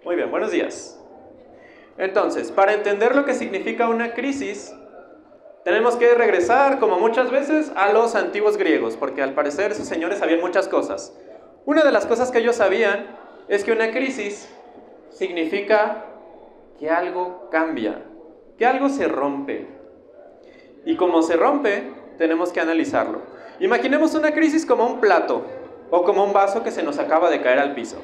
Muy bien, buenos días. Entonces, para entender lo que significa una crisis, tenemos que regresar, como muchas veces, a los antiguos griegos, porque al parecer esos señores sabían muchas cosas. Una de las cosas que ellos sabían es que una crisis significa que algo cambia, que algo se rompe. Y como se rompe, tenemos que analizarlo. Imaginemos una crisis como un plato o como un vaso que se nos acaba de caer al piso.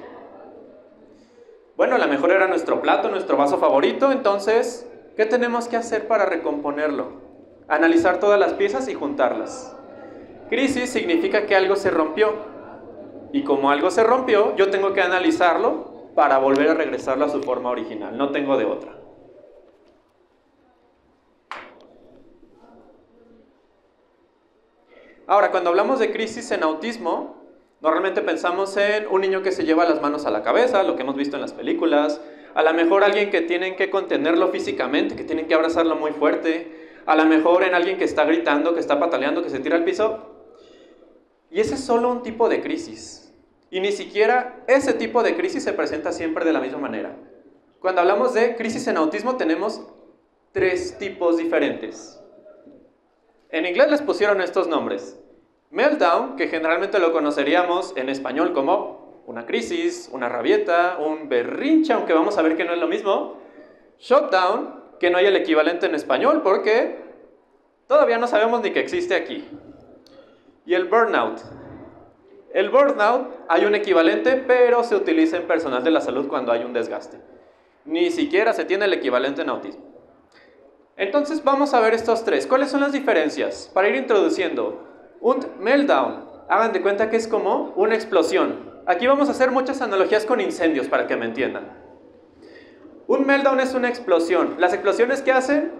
Bueno, a lo mejor era nuestro plato, nuestro vaso favorito, entonces, ¿qué tenemos que hacer para recomponerlo? Analizar todas las piezas y juntarlas. Crisis significa que algo se rompió. Y como algo se rompió, yo tengo que analizarlo para volver a regresarlo a su forma original. No tengo de otra. Ahora, cuando hablamos de crisis en autismo, normalmente pensamos en un niño que se lleva las manos a la cabeza, lo que hemos visto en las películas, a lo mejor alguien que tienen que contenerlo físicamente, que tienen que abrazarlo muy fuerte, a lo mejor en alguien que está gritando, que está pataleando, que se tira al piso. Y ese es solo un tipo de crisis. Y ni siquiera ese tipo de crisis se presenta siempre de la misma manera. Cuando hablamos de crisis en autismo tenemos 3 tipos diferentes. En inglés les pusieron estos nombres. Meltdown, que generalmente lo conoceríamos en español como una crisis, una rabieta, un berrinche, aunque vamos a ver que no es lo mismo. Shutdown, que no hay el equivalente en español porque todavía no sabemos ni que existe aquí. Y el burnout. El burnout hay un equivalente, pero se utiliza en personal de la salud cuando hay un desgaste. Ni siquiera se tiene el equivalente en autismo. Entonces vamos a ver estos 3. ¿Cuáles son las diferencias? Para ir introduciendo, un meltdown, hagan de cuenta que es como una explosión. Aquí vamos a hacer muchas analogías con incendios para que me entiendan. Un meltdown es una explosión. Las explosiones que hacen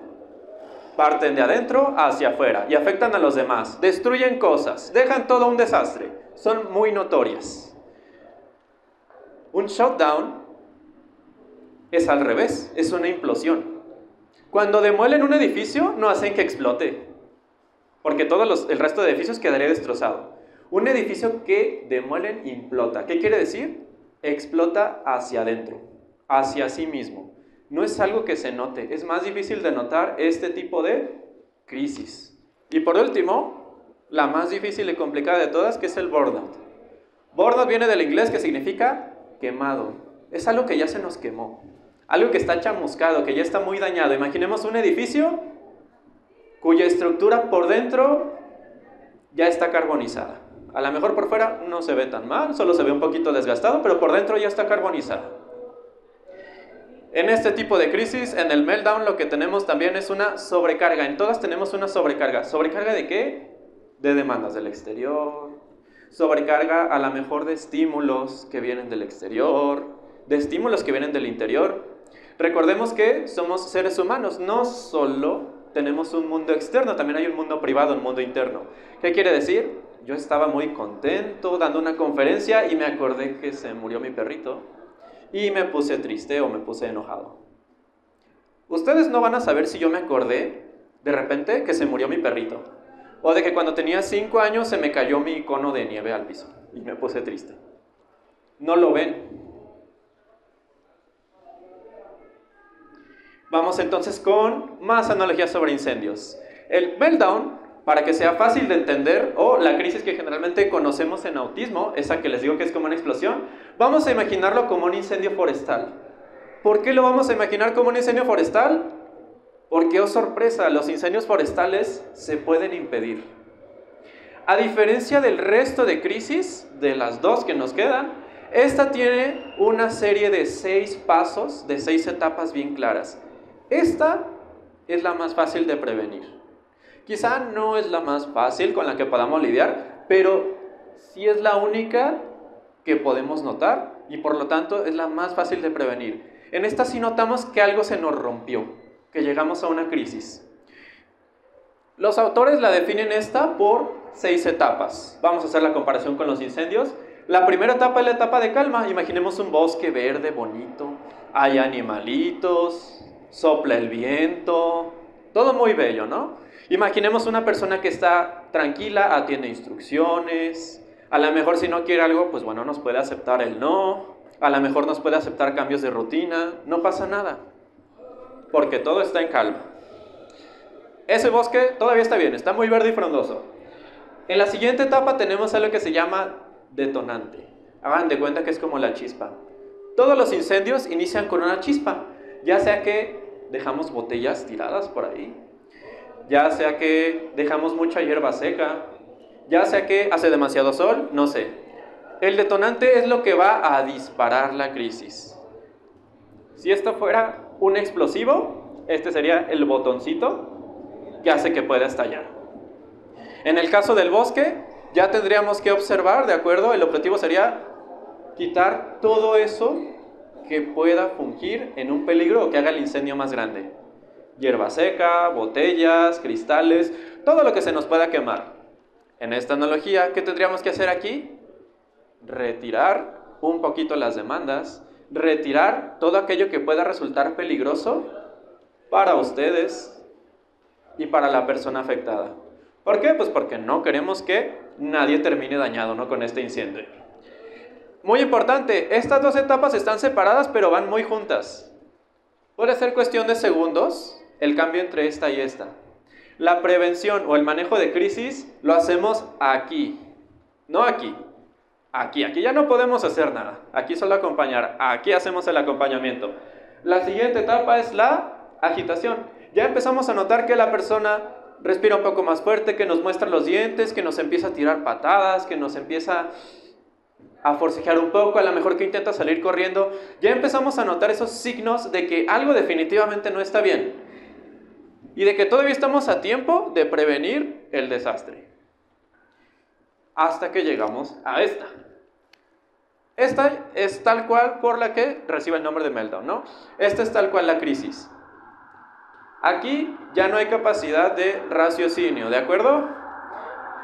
parten de adentro hacia afuera y afectan a los demás, destruyen cosas, dejan todo un desastre, son muy notorias. Un shutdown es al revés, es una implosión. Cuando demuelen un edificio, no hacen que explote, porque el resto de edificios quedaría destrozado. Un edificio que demuelen implota. ¿Qué quiere decir? Explota hacia adentro, hacia sí mismo. No es algo que se note, es más difícil de notar este tipo de crisis. Y por último, la más difícil y complicada de todas, que es el burnout. Burnout viene del inglés que significa quemado. Es algo que ya se nos quemó. Algo que está chamuscado, que ya está muy dañado. Imaginemos un edificio cuya estructura por dentro ya está carbonizada. A lo mejor por fuera no se ve tan mal, solo se ve un poquito desgastado, pero por dentro ya está carbonizada. En este tipo de crisis, en el meltdown, lo que tenemos también es una sobrecarga. En todas tenemos una sobrecarga. ¿Sobrecarga de qué? De demandas del exterior. Sobrecarga a lo mejor de estímulos que vienen del exterior, de estímulos que vienen del interior. Recordemos que somos seres humanos, no solo tenemos un mundo externo, también hay un mundo privado, un mundo interno. ¿Qué quiere decir? Yo estaba muy contento dando una conferencia y me acordé que se murió mi perrito y me puse triste o me puse enojado. Ustedes no van a saber si yo me acordé de repente que se murió mi perrito o de que cuando tenía 5 años se me cayó mi cono de nieve al piso y me puse triste. No lo ven. Vamos entonces con más analogías sobre incendios. El meltdown, para que sea fácil de entender, o la crisis que generalmente conocemos en autismo, esa que les digo que es como una explosión, vamos a imaginarlo como un incendio forestal. ¿Por qué lo vamos a imaginar como un incendio forestal? Porque, oh sorpresa, los incendios forestales se pueden impedir. A diferencia del resto de crisis, de las 2 que nos quedan, esta tiene una serie de 6 pasos, de 6 etapas bien claras. Esta es la más fácil de prevenir. Quizá no es la más fácil con la que podamos lidiar, pero sí es la única que podemos notar y por lo tanto es la más fácil de prevenir. En esta sí notamos que algo se nos rompió, que llegamos a una crisis. Los autores la definen esta por 6 etapas. Vamos a hacer la comparación con los incendios. La primera etapa es la etapa de calma. Imaginemos un bosque verde, bonito. Hay animalitos, sopla el viento, todo muy bello, ¿no? Imaginemos una persona que está tranquila, atiende instrucciones. A lo mejor si no quiere algo, pues bueno, nos puede aceptar el no. a lo mejor nos puede aceptar cambios de rutina, no pasa nada, porque todo está en calma. Ese bosque todavía está bien, está muy verde y frondoso. En la siguiente etapa tenemos algo que se llama detonante. Hagan de cuenta que es como la chispa. Todos los incendios inician con una chispa, ya sea que dejamos botellas tiradas por ahí, ya sea que dejamos mucha hierba seca, ya sea que hace demasiado sol, no sé. El detonante es lo que va a disparar la crisis. Si esto fuera un explosivo, este sería el botoncito que hace que pueda estallar. En el caso del bosque, ya tendríamos que observar, ¿de acuerdo? El objetivo sería quitar todo eso que pueda fungir en un peligro o que haga el incendio más grande. Hierba seca, botellas, cristales, todo lo que se nos pueda quemar. En esta analogía, ¿qué tendríamos que hacer aquí? Retirar un poquito las demandas, retirar todo aquello que pueda resultar peligroso para ustedes y para la persona afectada. ¿Por qué? Pues porque no queremos que nadie termine dañado, ¿no?, con este incendio. Muy importante, estas dos etapas están separadas pero van muy juntas. Puede ser cuestión de segundos el cambio entre esta y esta. La prevención o el manejo de crisis lo hacemos aquí, no aquí. Aquí ya no podemos hacer nada. Aquí solo acompañar, aquí hacemos el acompañamiento. La siguiente etapa es la agitación. Ya empezamos a notar que la persona respira un poco más fuerte, que nos muestra los dientes, que nos empieza a tirar patadas, que nos empieza a forcejear un poco, a lo mejor que intenta salir corriendo. Ya empezamos a notar esos signos de que algo definitivamente no está bien y de que todavía estamos a tiempo de prevenir el desastre. Hasta que llegamos a esta. Esta es tal cual por la que recibe el nombre de meltdown, ¿no? Esta es tal cual la crisis. Aquí ya no hay capacidad de raciocinio, ¿de acuerdo?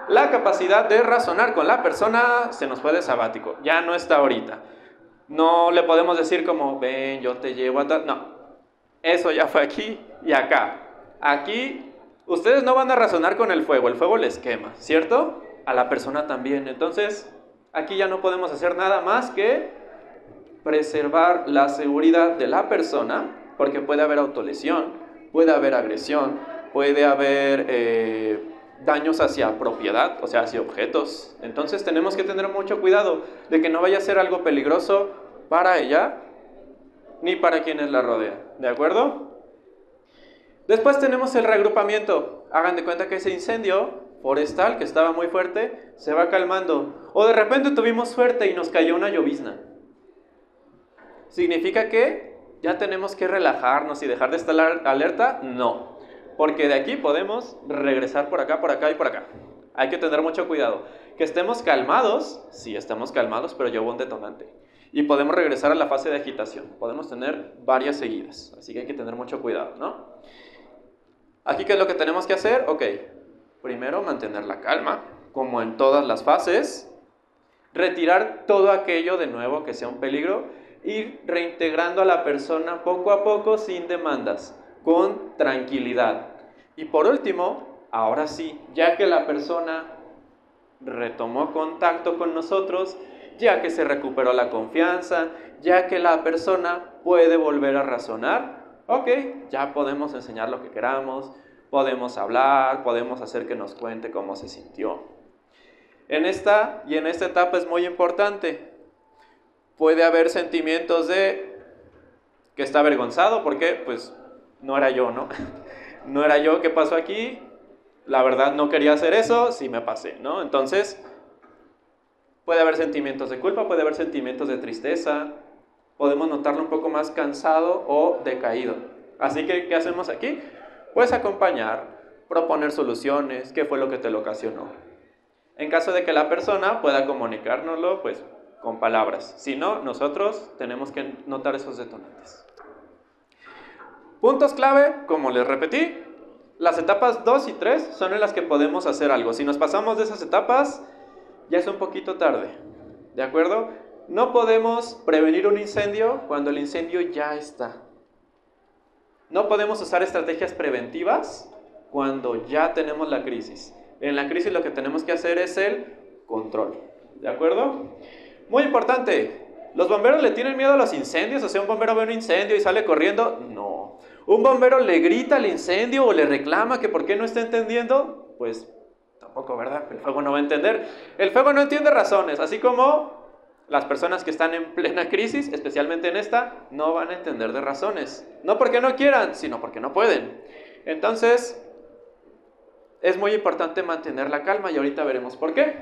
La capacidad de razonar con la persona se nos fue de sabático, ya no está ahorita. No le podemos decir como, ven, yo te llevo a tal... No, eso ya fue aquí y acá. Aquí, ustedes no van a razonar con el fuego les quema, ¿cierto? A la persona también. Entonces, aquí ya no podemos hacer nada más que preservar la seguridad de la persona, porque puede haber autolesión, puede haber agresión, puede haber daños hacia propiedad, o sea, hacia objetos. Entonces tenemos que tener mucho cuidado de que no vaya a ser algo peligroso para ella ni para quienes la rodean, ¿de acuerdo? Después tenemos el reagrupamiento. Hagan de cuenta que ese incendio forestal que estaba muy fuerte se va calmando. O de repente tuvimos suerte y nos cayó una llovizna. ¿Significa que ya tenemos que relajarnos y dejar de estar alerta? No, porque de aquí podemos regresar por acá y por acá. Hay que tener mucho cuidado. Que estemos calmados, sí estamos calmados, pero ya hubo un detonante. Y podemos regresar a la fase de agitación. Podemos tener varias seguidas, así que hay que tener mucho cuidado, ¿no? Aquí, ¿qué es lo que tenemos que hacer? Ok, primero mantener la calma, como en todas las fases. Retirar todo aquello de nuevo que sea un peligro. Ir reintegrando a la persona poco a poco sin demandas, con tranquilidad. Y por último, ahora sí, ya que la persona retomó contacto con nosotros, ya que se recuperó la confianza, ya que la persona puede volver a razonar, ok, ya podemos enseñar lo que queramos, podemos hablar, podemos hacer que nos cuente cómo se sintió. En esta etapa es muy importante. Puede haber sentimientos de que está avergonzado, porque pues no era yo, ¿no? No era yo, ¿qué pasó aquí? La verdad no quería hacer eso, sí me pasé, ¿no? Entonces, puede haber sentimientos de culpa, puede haber sentimientos de tristeza, podemos notarlo un poco más cansado o decaído. Así que, ¿qué hacemos aquí? Pues acompañar, proponer soluciones, qué fue lo que te lo ocasionó. En caso de que la persona pueda comunicárnoslo, pues con palabras. Si no, nosotros tenemos que notar esos detonantes. Puntos clave, como les repetí, las etapas 2 y 3 son en las que podemos hacer algo. Si nos pasamos de esas etapas, ya es un poquito tarde, ¿de acuerdo? No podemos prevenir un incendio cuando el incendio ya está. No podemos usar estrategias preventivas cuando ya tenemos la crisis. En la crisis lo que tenemos que hacer es el control, ¿de acuerdo? Muy importante, ¿Los bomberos le tienen miedo a los incendios? O sea, un bombero ve un incendio y sale corriendo. No. ¿Un bombero le grita al incendio o le reclama que por qué no está entendiendo? Pues tampoco, ¿verdad? El fuego no va a entender. El fuego no entiende razones, así como las personas que están en plena crisis, especialmente en esta, no van a entender de razones. No porque no quieran, sino porque no pueden. Entonces, es muy importante mantener la calma y ahorita veremos por qué.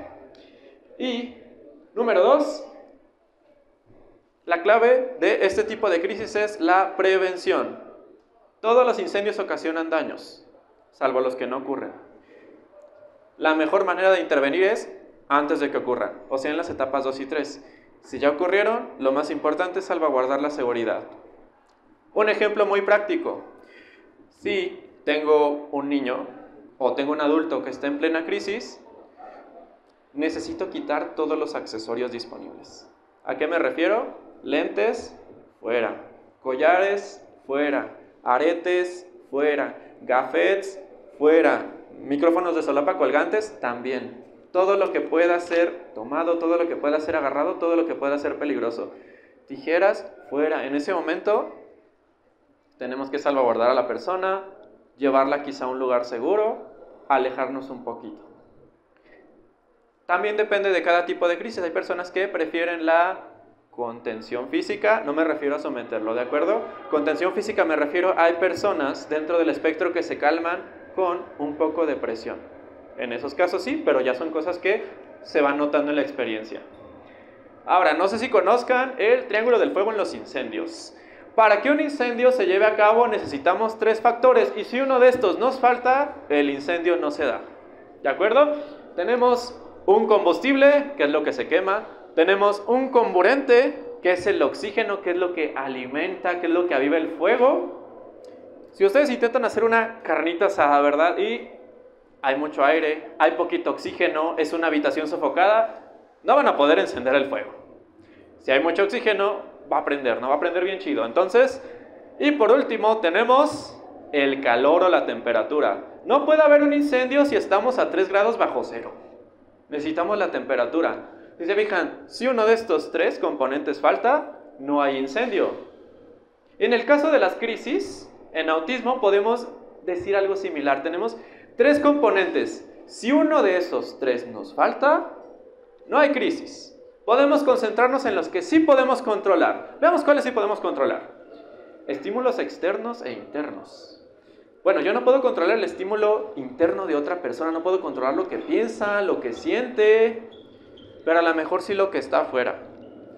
Y, número 2, la clave de este tipo de crisis es la prevención. Todos los incendios ocasionan daños, salvo los que no ocurren. La mejor manera de intervenir es antes de que ocurran, o sea, en las etapas 2 y 3. Si ya ocurrieron, lo más importante es salvaguardar la seguridad. Un ejemplo muy práctico. Si tengo un niño o tengo un adulto que está en plena crisis, necesito quitar todos los accesorios disponibles. ¿A qué me refiero? Lentes, fuera. Collares, fuera. Aretes, fuera. Gafetes, fuera. Micrófonos de solapa colgantes, también. Todo lo que pueda ser tomado, todo lo que pueda ser agarrado, todo lo que pueda ser peligroso. Tijeras, fuera. En ese momento tenemos que salvaguardar a la persona, llevarla quizá a un lugar seguro, alejarnos un poquito. También depende de cada tipo de crisis. Hay personas que prefieren la contención física, no me refiero a someterlo, ¿de acuerdo? Contención física me refiero a hay personas dentro del espectro que se calman con un poco de presión. En esos casos sí, pero ya son cosas que se van notando en la experiencia. Ahora, no sé si conozcan el triángulo del fuego en los incendios. Para que un incendio se lleve a cabo necesitamos 3 factores y si uno de estos nos falta, el incendio no se da. ¿De acuerdo? Tenemos un combustible, que es lo que se quema. Tenemos un comburente, que es el oxígeno, que es lo que alimenta, que es lo que aviva el fuego. Si ustedes intentan hacer una carnita asada, ¿verdad? Y hay mucho aire, hay poquito oxígeno, es una habitación sofocada, no van a poder encender el fuego. Si hay mucho oxígeno, va a prender, no va a prender bien chido. Entonces, y por último, tenemos el calor o la temperatura. No puede haber un incendio si estamos a 3 grados bajo cero. Necesitamos la temperatura. Si se fijan, si uno de estos 3 componentes falta, no hay incendio. En el caso de las crisis, en autismo podemos decir algo similar. Tenemos 3 componentes. Si uno de esos 3 nos falta, no hay crisis. Podemos concentrarnos en los que sí podemos controlar. Veamos cuáles sí podemos controlar. Estímulos externos e internos. Bueno, yo no puedo controlar el estímulo interno de otra persona, no puedo controlar lo que piensa, lo que siente, pero a lo mejor sí lo que está afuera.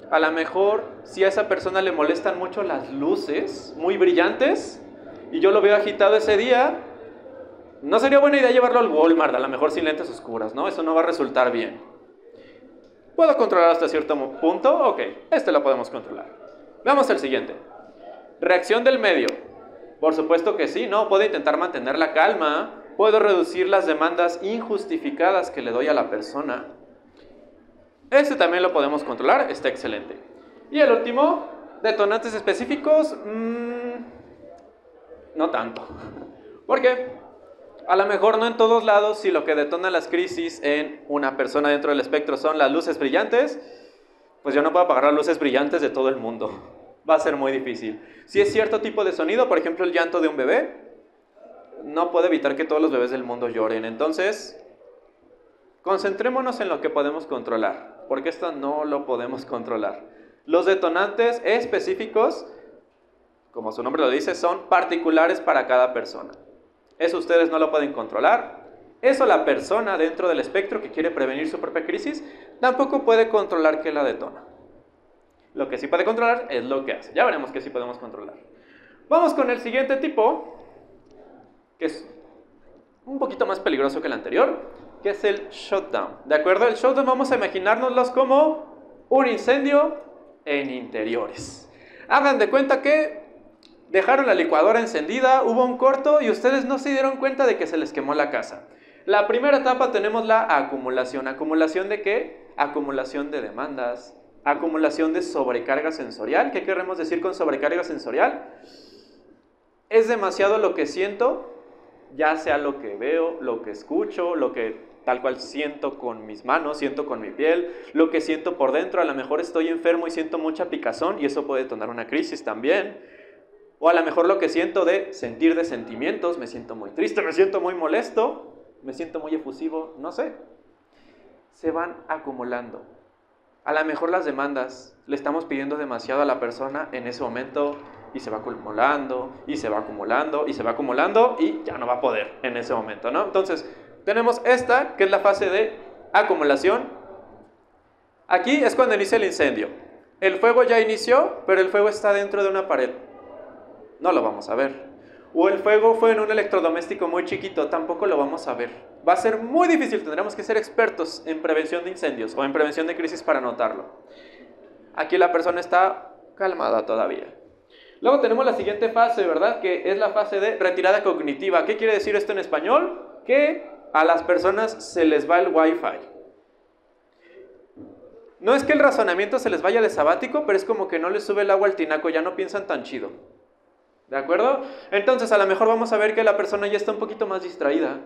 A lo mejor si a esa persona le molestan mucho las luces muy brillantes y yo lo veo agitado ese día, no sería buena idea llevarlo al Walmart, a lo mejor sin lentes oscuras, ¿no? Eso no va a resultar bien. ¿Puedo controlar hasta cierto punto? Ok, este lo podemos controlar. Veamos el siguiente. Reacción del medio. Por supuesto que sí, ¿no? Puedo intentar mantener la calma, puedo reducir las demandas injustificadas que le doy a la persona. Este también lo podemos controlar, está excelente. Y el último, detonantes específicos, no tanto. ¿Por qué? A lo mejor no en todos lados, si lo que detona las crisis en una persona dentro del espectro son las luces brillantes, pues yo no puedo apagar las luces brillantes de todo el mundo. Va a ser muy difícil. Si es cierto tipo de sonido, por ejemplo el llanto de un bebé, no puedo evitar que todos los bebés del mundo lloren. Entonces, concentrémonos en lo que podemos controlar, porque esto no lo podemos controlar. Los detonantes específicos, como su nombre lo dice, son particulares para cada persona. Eso ustedes no lo pueden controlar. Eso la persona dentro del espectro que quiere prevenir su propia crisis tampoco puede controlar que la detona. Lo que sí puede controlar es lo que hace. Ya veremos que sí podemos controlar. Vamos con el siguiente tipo, que es un poquito más peligroso que el anterior, que es el shutdown. ¿De acuerdo? El shutdown vamos a imaginárnoslos como un incendio en interiores. Hagan de cuenta que dejaron la licuadora encendida, hubo un corto y ustedes no se dieron cuenta de que se les quemó la casa. La primera etapa tenemos la acumulación. ¿Acumulación de qué? Acumulación de demandas, acumulación de sobrecarga sensorial. ¿Qué queremos decir con sobrecarga sensorial? Es demasiado lo que siento, ya sea lo que veo, lo que escucho, lo que tal cual siento con mis manos, siento con mi piel, lo que siento por dentro. A lo mejor estoy enfermo y siento mucha picazón y eso puede detonar una crisis también. O a lo mejor lo que siento de sentir de sentimientos, me siento muy triste, me siento muy molesto, me siento muy efusivo, no sé. Se van acumulando. A lo mejor las demandas, le estamos pidiendo demasiado a la persona en ese momento y se va acumulando, y se va acumulando, y se va acumulando y ya no va a poder en ese momento, ¿no? Entonces, tenemos esta, que es la fase de acumulación. Aquí es cuando inicia el incendio. El fuego ya inició, pero el fuego está dentro de una pared. No lo vamos a ver. O el fuego fue en un electrodoméstico muy chiquito, tampoco lo vamos a ver. Va a ser muy difícil, tendremos que ser expertos en prevención de incendios o en prevención de crisis para notarlo. Aquí la persona está calmada todavía. Luego tenemos la siguiente fase, ¿verdad? Que es la fase de retirada cognitiva. ¿Qué quiere decir esto en español? Que a las personas se les va el wifi. No es que el razonamiento se les vaya de sabático, pero es como que no les sube el agua al tinaco, ya no piensan tan chido. ¿De acuerdo? Entonces a lo mejor vamos a ver que la persona ya está un poquito más distraída,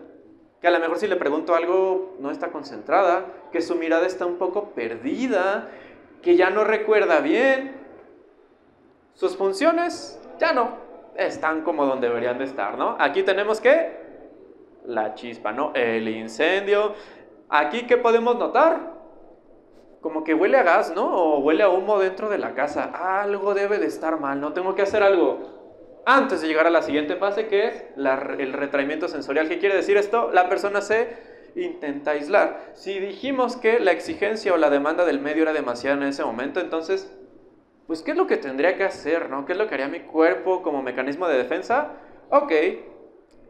que a lo mejor si le pregunto algo no está concentrada, que su mirada está un poco perdida, que ya no recuerda bien. Sus funciones ya no están como donde deberían de estar, ¿no? Aquí tenemos que la chispa, ¿no? El incendio. Aquí, ¿qué podemos notar? Como que huele a gas, ¿no? O huele a humo dentro de la casa. Algo debe de estar mal, ¿no? Tengo que hacer algo antes de llegar a la siguiente fase, que es el retraimiento sensorial. ¿Qué quiere decir esto? La persona se intenta aislar. Si dijimos que la exigencia o la demanda del medio era demasiada en ese momento, entonces, pues, ¿qué es lo que tendría que hacer, no? ¿Qué es lo que haría mi cuerpo como mecanismo de defensa? Ok,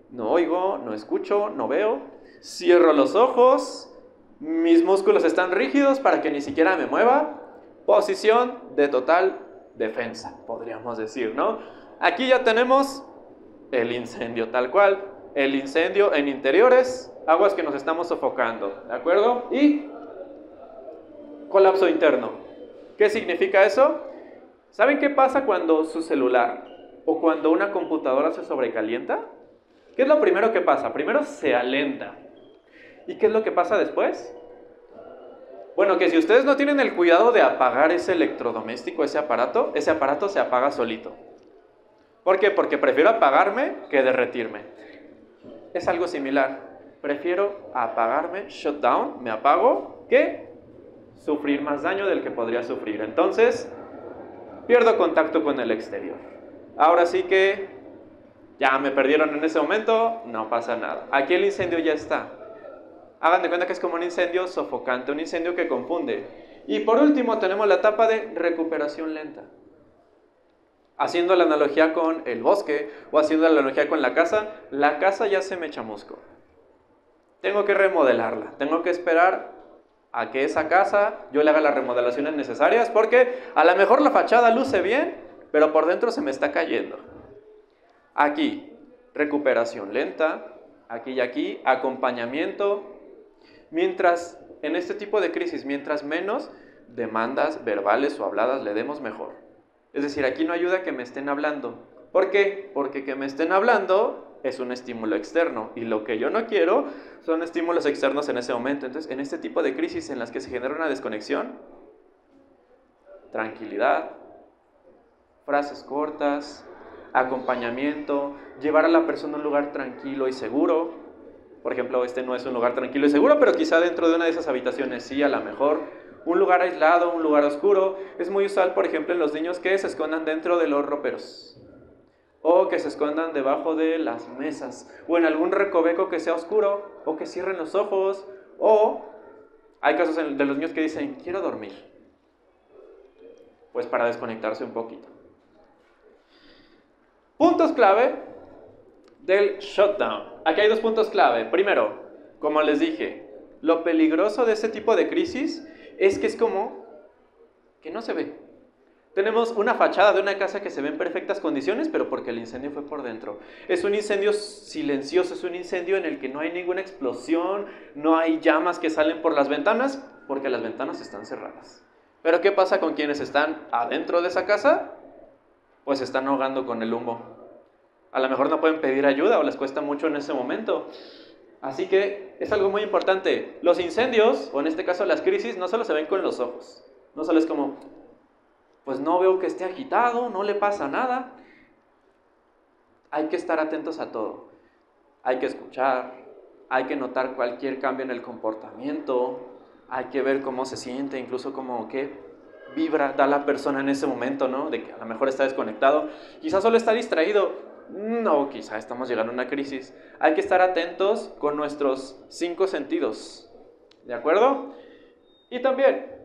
no oigo, no escucho, no veo, cierro los ojos, mis músculos están rígidos para que ni siquiera me mueva. Posición de total defensa, podríamos decir, ¿no? Aquí ya tenemos el incendio tal cual, el incendio en interiores, aguas que nos estamos sofocando, ¿de acuerdo? Y colapso interno. ¿Qué significa eso? ¿Saben qué pasa cuando su celular o cuando una computadora se sobrecalienta? ¿Qué es lo primero que pasa? Primero se alenta. ¿Y qué es lo que pasa después? Bueno, que si ustedes no tienen el cuidado de apagar ese electrodoméstico, ese aparato se apaga solito. ¿Por qué? Porque prefiero apagarme que derretirme. Es algo similar. Prefiero apagarme, shut down, me apago, que sufrir más daño del que podría sufrir. Entonces, pierdo contacto con el exterior. Ahora sí que ya me perdieron en ese momento, no pasa nada. Aquí el incendio ya está. Hagan de cuenta que es como un incendio sofocante, un incendio que confunde. Y por último tenemos la etapa de recuperación lenta. Haciendo la analogía con el bosque o haciendo la analogía con la casa ya se me chamuscó. Tengo que remodelarla, tengo que esperar a que esa casa yo le haga las remodelaciones necesarias, porque a lo mejor la fachada luce bien, pero por dentro se me está cayendo. Aquí, recuperación lenta, aquí y aquí, acompañamiento. Mientras, en este tipo de crisis, mientras menos demandas verbales o habladas le demos, mejor. Es decir, aquí no ayuda que me estén hablando. ¿Por qué? Porque que me estén hablando es un estímulo externo y lo que yo no quiero son estímulos externos en ese momento. Entonces, en este tipo de crisis en las que se genera una desconexión, tranquilidad, frases cortas, acompañamiento, llevar a la persona a un lugar tranquilo y seguro. Por ejemplo, este no es un lugar tranquilo y seguro, pero quizá dentro de una de esas habitaciones sí, a lo mejor. Un lugar aislado, un lugar oscuro. Es muy usual, por ejemplo, en los niños que se escondan dentro de los roperos. O que se escondan debajo de las mesas. O en algún recoveco que sea oscuro. O que cierren los ojos. O hay casos de los niños que dicen, quiero dormir. Pues para desconectarse un poquito. Puntos clave del shutdown. Aquí hay dos puntos clave. Primero, como les dije, lo peligroso de este tipo de crisis es que es como que no se ve. Tenemos una fachada de una casa que se ve en perfectas condiciones, pero porque el incendio fue por dentro. Es un incendio silencioso, es un incendio en el que no hay ninguna explosión, no hay llamas que salen por las ventanas, porque las ventanas están cerradas. Pero ¿qué pasa con quienes están adentro de esa casa? Pues se están ahogando con el humo. A lo mejor no pueden pedir ayuda o les cuesta mucho en ese momento. Así que es algo muy importante. Los incendios, o en este caso las crisis, no solo se ven con los ojos. No solo es como, pues no veo que esté agitado, no le pasa nada. Hay que estar atentos a todo. Hay que escuchar, hay que notar cualquier cambio en el comportamiento, hay que ver cómo se siente, incluso como qué vibra da la persona en ese momento, ¿no? De que a lo mejor está desconectado, quizás solo está distraído, no, quizás estamos llegando a una crisis. Hay que estar atentos con nuestros 5 sentidos, ¿de acuerdo? Y también,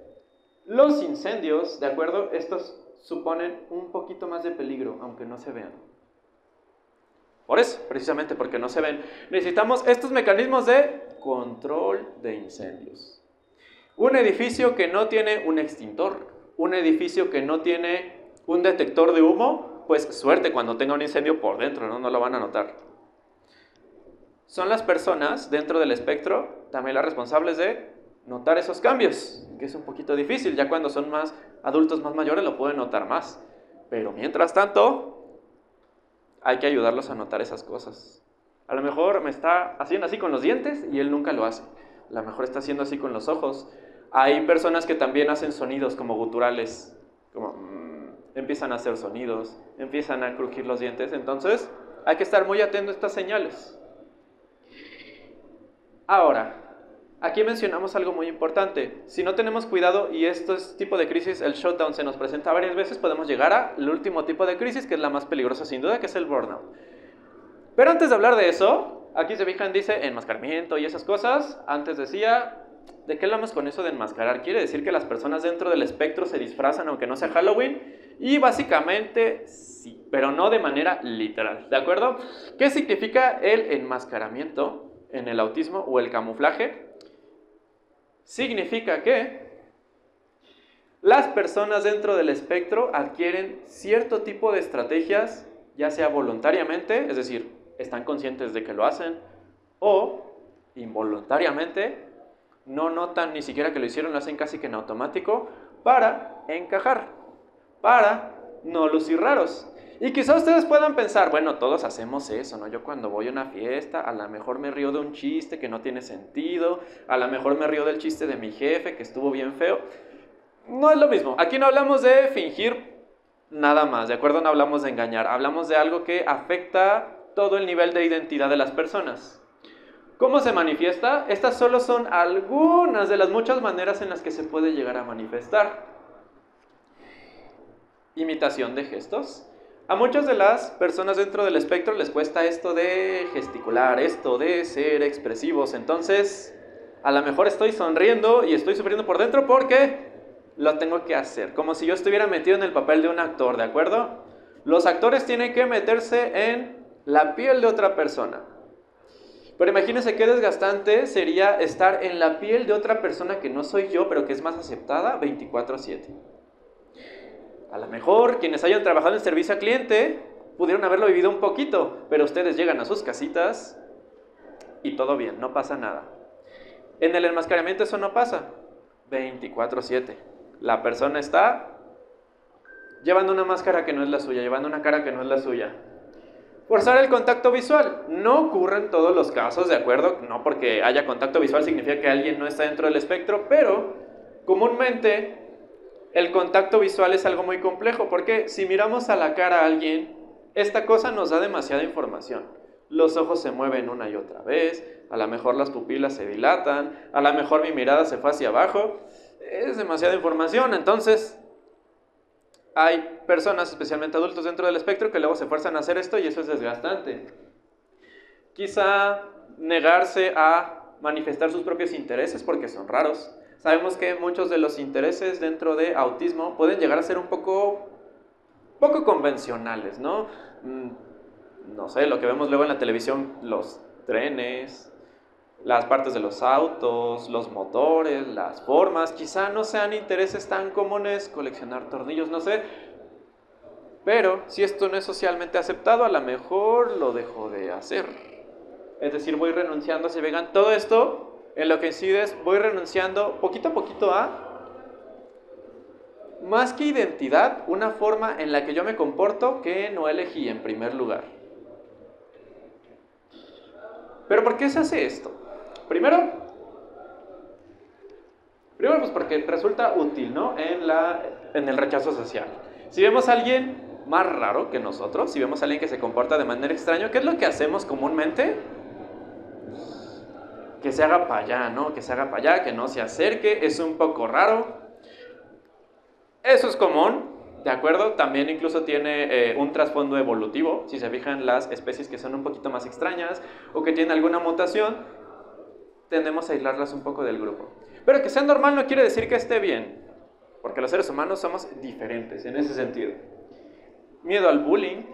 los incendios, ¿de acuerdo? Estos suponen un poquito más de peligro, aunque no se vean. Por eso, precisamente porque no se ven, necesitamos estos mecanismos de control de incendios. Un edificio que no tiene un extintor, un edificio que no tiene un detector de humo, pues suerte cuando tenga un incendio por dentro, ¿no? No lo van a notar. Son las personas dentro del espectro también las responsables de notar esos cambios, que es un poquito difícil, ya cuando son más adultos, más mayores, lo pueden notar más. Pero mientras tanto, hay que ayudarlos a notar esas cosas. A lo mejor me está haciendo así con los dientes y él nunca lo hace. A lo mejor está haciendo así con los ojos. Hay personas que también hacen sonidos como guturales, como empiezan a hacer sonidos, empiezan a crujir los dientes. Entonces, hay que estar muy atento a estas señales. Ahora, aquí mencionamos algo muy importante. Si no tenemos cuidado y estos tipo de crisis, el shutdown se nos presenta varias veces, podemos llegar al último tipo de crisis, que es la más peligrosa sin duda, que es el burnout. Pero antes de hablar de eso, aquí se fijan, dice enmascaramiento y esas cosas. Antes decía, ¿de qué hablamos con eso de enmascarar? Quiere decir que las personas dentro del espectro se disfrazan aunque no sea Halloween. Y básicamente sí, pero no de manera literal, ¿de acuerdo? ¿Qué significa el enmascaramiento en el autismo o el camuflaje? Significa que las personas dentro del espectro adquieren cierto tipo de estrategias, ya sea voluntariamente, es decir, están conscientes de que lo hacen, o involuntariamente, no notan ni siquiera que lo hicieron, lo hacen casi que en automático, para encajar, para no lucir raros. Y quizá ustedes puedan pensar, bueno, todos hacemos eso, ¿no? Yo cuando voy a una fiesta, a lo mejor me río de un chiste que no tiene sentido, a lo mejor me río del chiste de mi jefe que estuvo bien feo. No es lo mismo. Aquí no hablamos de fingir nada más, ¿de acuerdo? No hablamos de engañar, hablamos de algo que afecta todo el nivel de identidad de las personas. ¿Cómo se manifiesta? Estas solo son algunas de las muchas maneras en las que se puede llegar a manifestar. Imitación de gestos. A muchas de las personas dentro del espectro les cuesta esto de gesticular, esto de ser expresivos. Entonces, a lo mejor estoy sonriendo y estoy sufriendo por dentro porque lo tengo que hacer. Como si yo estuviera metido en el papel de un actor, ¿de acuerdo? Los actores tienen que meterse en la piel de otra persona. Pero imagínense qué desgastante sería estar en la piel de otra persona que no soy yo, pero que es más aceptada 24/7. A lo mejor quienes hayan trabajado en servicio al cliente pudieron haberlo vivido un poquito, pero ustedes llegan a sus casitas y todo bien, no pasa nada. En el enmascaramiento eso no pasa. 24/7. La persona está llevando una máscara que no es la suya, llevando una cara que no es la suya. Forzar el contacto visual. No ocurre en todos los casos, ¿de acuerdo? No porque haya contacto visual significa que alguien no está dentro del espectro, pero comúnmente el contacto visual es algo muy complejo, porque si miramos a la cara a alguien, esta cosa nos da demasiada información. Los ojos se mueven una y otra vez, a lo mejor las pupilas se dilatan, a lo mejor mi mirada se fue hacia abajo. Es demasiada información, entonces hay personas, especialmente adultos dentro del espectro, que luego se fuerzan a hacer esto y eso es desgastante. Quizá negarse a manifestar sus propios intereses porque son raros. Sabemos que muchos de los intereses dentro de autismo pueden llegar a ser un poco convencionales, ¿no? No sé, lo que vemos luego en la televisión, los trenes, las partes de los autos, los motores, las formas, quizá no sean intereses tan comunes, coleccionar tornillos, no sé. Pero si esto no es socialmente aceptado, a lo mejor lo dejo de hacer. Es decir, voy renunciando a ser vegano. Todo esto en lo que incide es, voy renunciando poquito a poquito a, más que identidad, una forma en la que yo me comporto que no elegí en primer lugar. ¿Pero por qué se hace esto? Primero pues porque resulta útil, ¿no? En el rechazo social. Si vemos a alguien más raro que nosotros, si vemos a alguien que se comporta de manera extraña, ¿qué es lo que hacemos comúnmente? Que se haga para allá, ¿no? Que se haga para allá, que no se acerque, es un poco raro. Eso es común, ¿de acuerdo? También incluso tiene un trasfondo evolutivo, si se fijan las especies que son un poquito más extrañas o que tienen alguna mutación, tendemos a aislarlas un poco del grupo. Pero que sea normal no quiere decir que esté bien, porque los seres humanos somos diferentes en ese sentido. Miedo al bullying,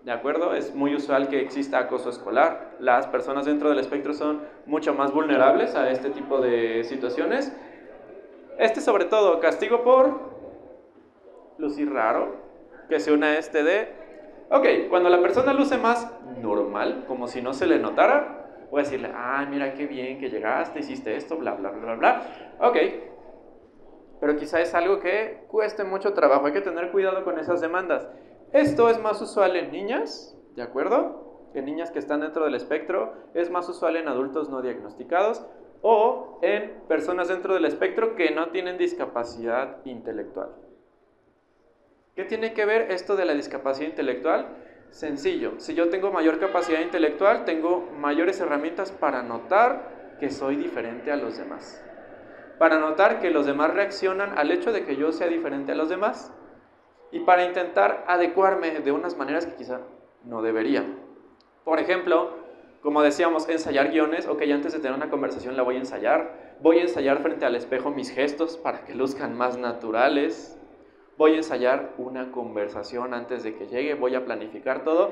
¿de acuerdo? Es muy usual que exista acoso escolar. Las personas dentro del espectro son mucho más vulnerables a este tipo de situaciones. Sobre todo, castigo por lucir raro, que se une a ok, cuando la persona luce más normal, como si no se le notara, voy a decirle, mira qué bien que llegaste, hiciste esto, bla, bla, bla, bla. Ok, pero quizá es algo que cueste mucho trabajo, hay que tener cuidado con esas demandas. Esto es más usual en niñas, ¿de acuerdo? En niñas que están dentro del espectro, es más usual en adultos no diagnosticados o en personas dentro del espectro que no tienen discapacidad intelectual. ¿Qué tiene que ver esto de la discapacidad intelectual? Sencillo, si yo tengo mayor capacidad intelectual, tengo mayores herramientas para notar que soy diferente a los demás. Para notar que los demás reaccionan al hecho de que yo sea diferente a los demás. Y para intentar adecuarme de unas maneras que quizá no debería. Por ejemplo, como decíamos, ensayar guiones. Ok, antes de tener una conversación la voy a ensayar. Voy a ensayar frente al espejo mis gestos para que luzcan más naturales. Voy a ensayar una conversación antes de que llegue, voy a planificar todo.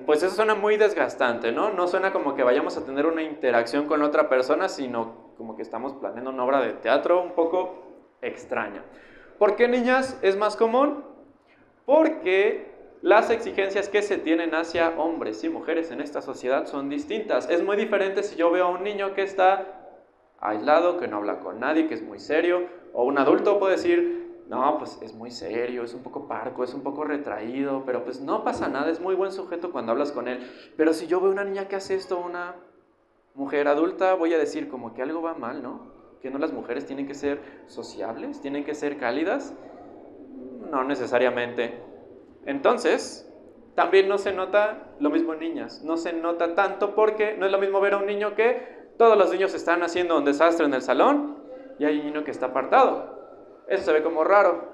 Pues eso suena muy desgastante, ¿no? No suena como que vayamos a tener una interacción con otra persona, sino como que estamos planeando una obra de teatro un poco extraña. ¿Por qué, niñas, es más común? Porque las exigencias que se tienen hacia hombres y mujeres en esta sociedad son distintas. Es muy diferente si yo veo a un niño que está aislado, que no habla con nadie, que es muy serio, o un adulto puede decir, no, pues es muy serio, es un poco parco, es un poco retraído, pero pues no pasa nada, es muy buen sujeto cuando hablas con él. Pero si yo veo una niña que hace esto, una mujer adulta, voy a decir como que algo va mal, ¿no? Que no, las mujeres tienen que ser sociables, tienen que ser cálidas. No necesariamente. Entonces, también no se nota lo mismo en niñas, no se nota tanto porque no es lo mismo ver a un niño que todos los niños están haciendo un desastre en el salón y hay un niño que está apartado. Eso se ve como raro.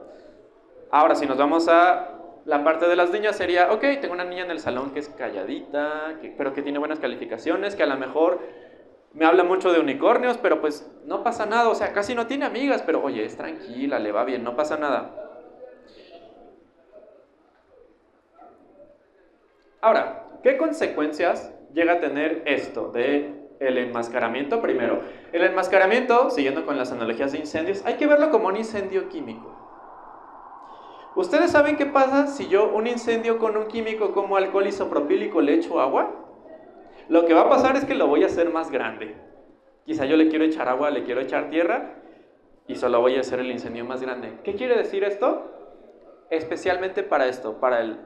Ahora, si nos vamos a la parte de las niñas, sería, ok, tengo una niña en el salón que es calladita, pero que tiene buenas calificaciones, que a lo mejor me habla mucho de unicornios, pero pues no pasa nada, o sea, casi no tiene amigas, pero oye, es tranquila, le va bien, no pasa nada. Ahora, ¿qué consecuencias llega a tener esto de el enmascaramiento? Primero, el enmascaramiento, siguiendo con las analogías de incendios, hay que verlo como un incendio químico. ¿Ustedes saben qué pasa si yo un incendio con un químico como alcohol isopropílico le echo agua? Lo que va a pasar es que lo voy a hacer más grande. Quizá yo le quiero echar agua, le quiero echar tierra y solo voy a hacer el incendio más grande. ¿Qué quiere decir esto? Especialmente para esto, para el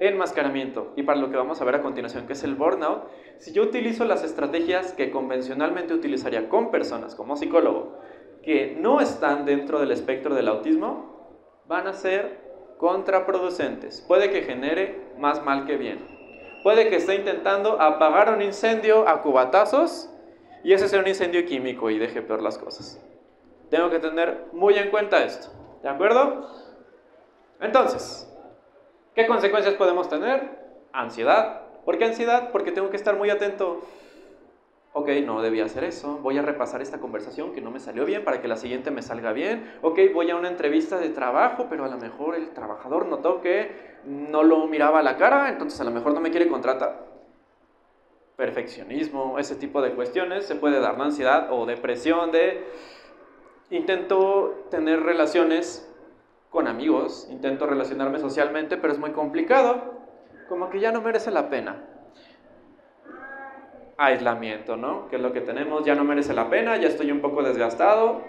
enmascaramiento y para lo que vamos a ver a continuación, que es el burnout. Si yo utilizo las estrategias que convencionalmente utilizaría con personas como psicólogo que no están dentro del espectro del autismo, van a ser contraproducentes. Puede que genere más mal que bien. Puede que esté intentando apagar un incendio a cubatazos y ese sea un incendio químico y deje peor las cosas. Tengo que tener muy en cuenta esto, ¿de acuerdo? Entonces, ¿qué consecuencias podemos tener? Ansiedad. ¿Por qué ansiedad? Porque tengo que estar muy atento. Ok, no debía hacer eso. Voy a repasar esta conversación que no me salió bien para que la siguiente me salga bien. Ok, voy a una entrevista de trabajo, pero a lo mejor el trabajador notó que no lo miraba a la cara, entonces a lo mejor no me quiere contratar. Perfeccionismo, ese tipo de cuestiones. Se puede dar la ansiedad o depresión de intento tener relaciones con amigos, intento relacionarme socialmente, pero es muy complicado, como que ya no merece la pena. Aislamiento, ¿no? Que es lo que tenemos, ya no merece la pena, ya estoy un poco desgastado,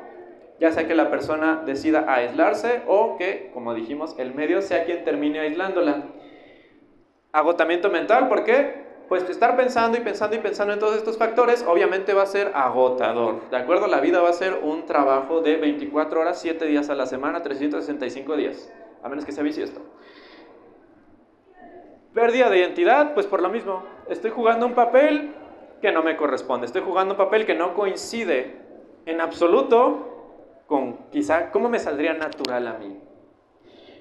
ya sea que la persona decida aislarse o que, como dijimos, el medio sea quien termine aislándola. Agotamiento mental, ¿por qué? pues estar pensando y pensando y pensando en todos estos factores, obviamente va a ser agotador, ¿de acuerdo? La vida va a ser un trabajo de 24 horas, 7 días a la semana, 365 días, a menos que sea bisiesto. Pérdida de identidad, pues por lo mismo, estoy jugando un papel que no me corresponde, estoy jugando un papel que no coincide en absoluto con quizá cómo me saldría natural a mí.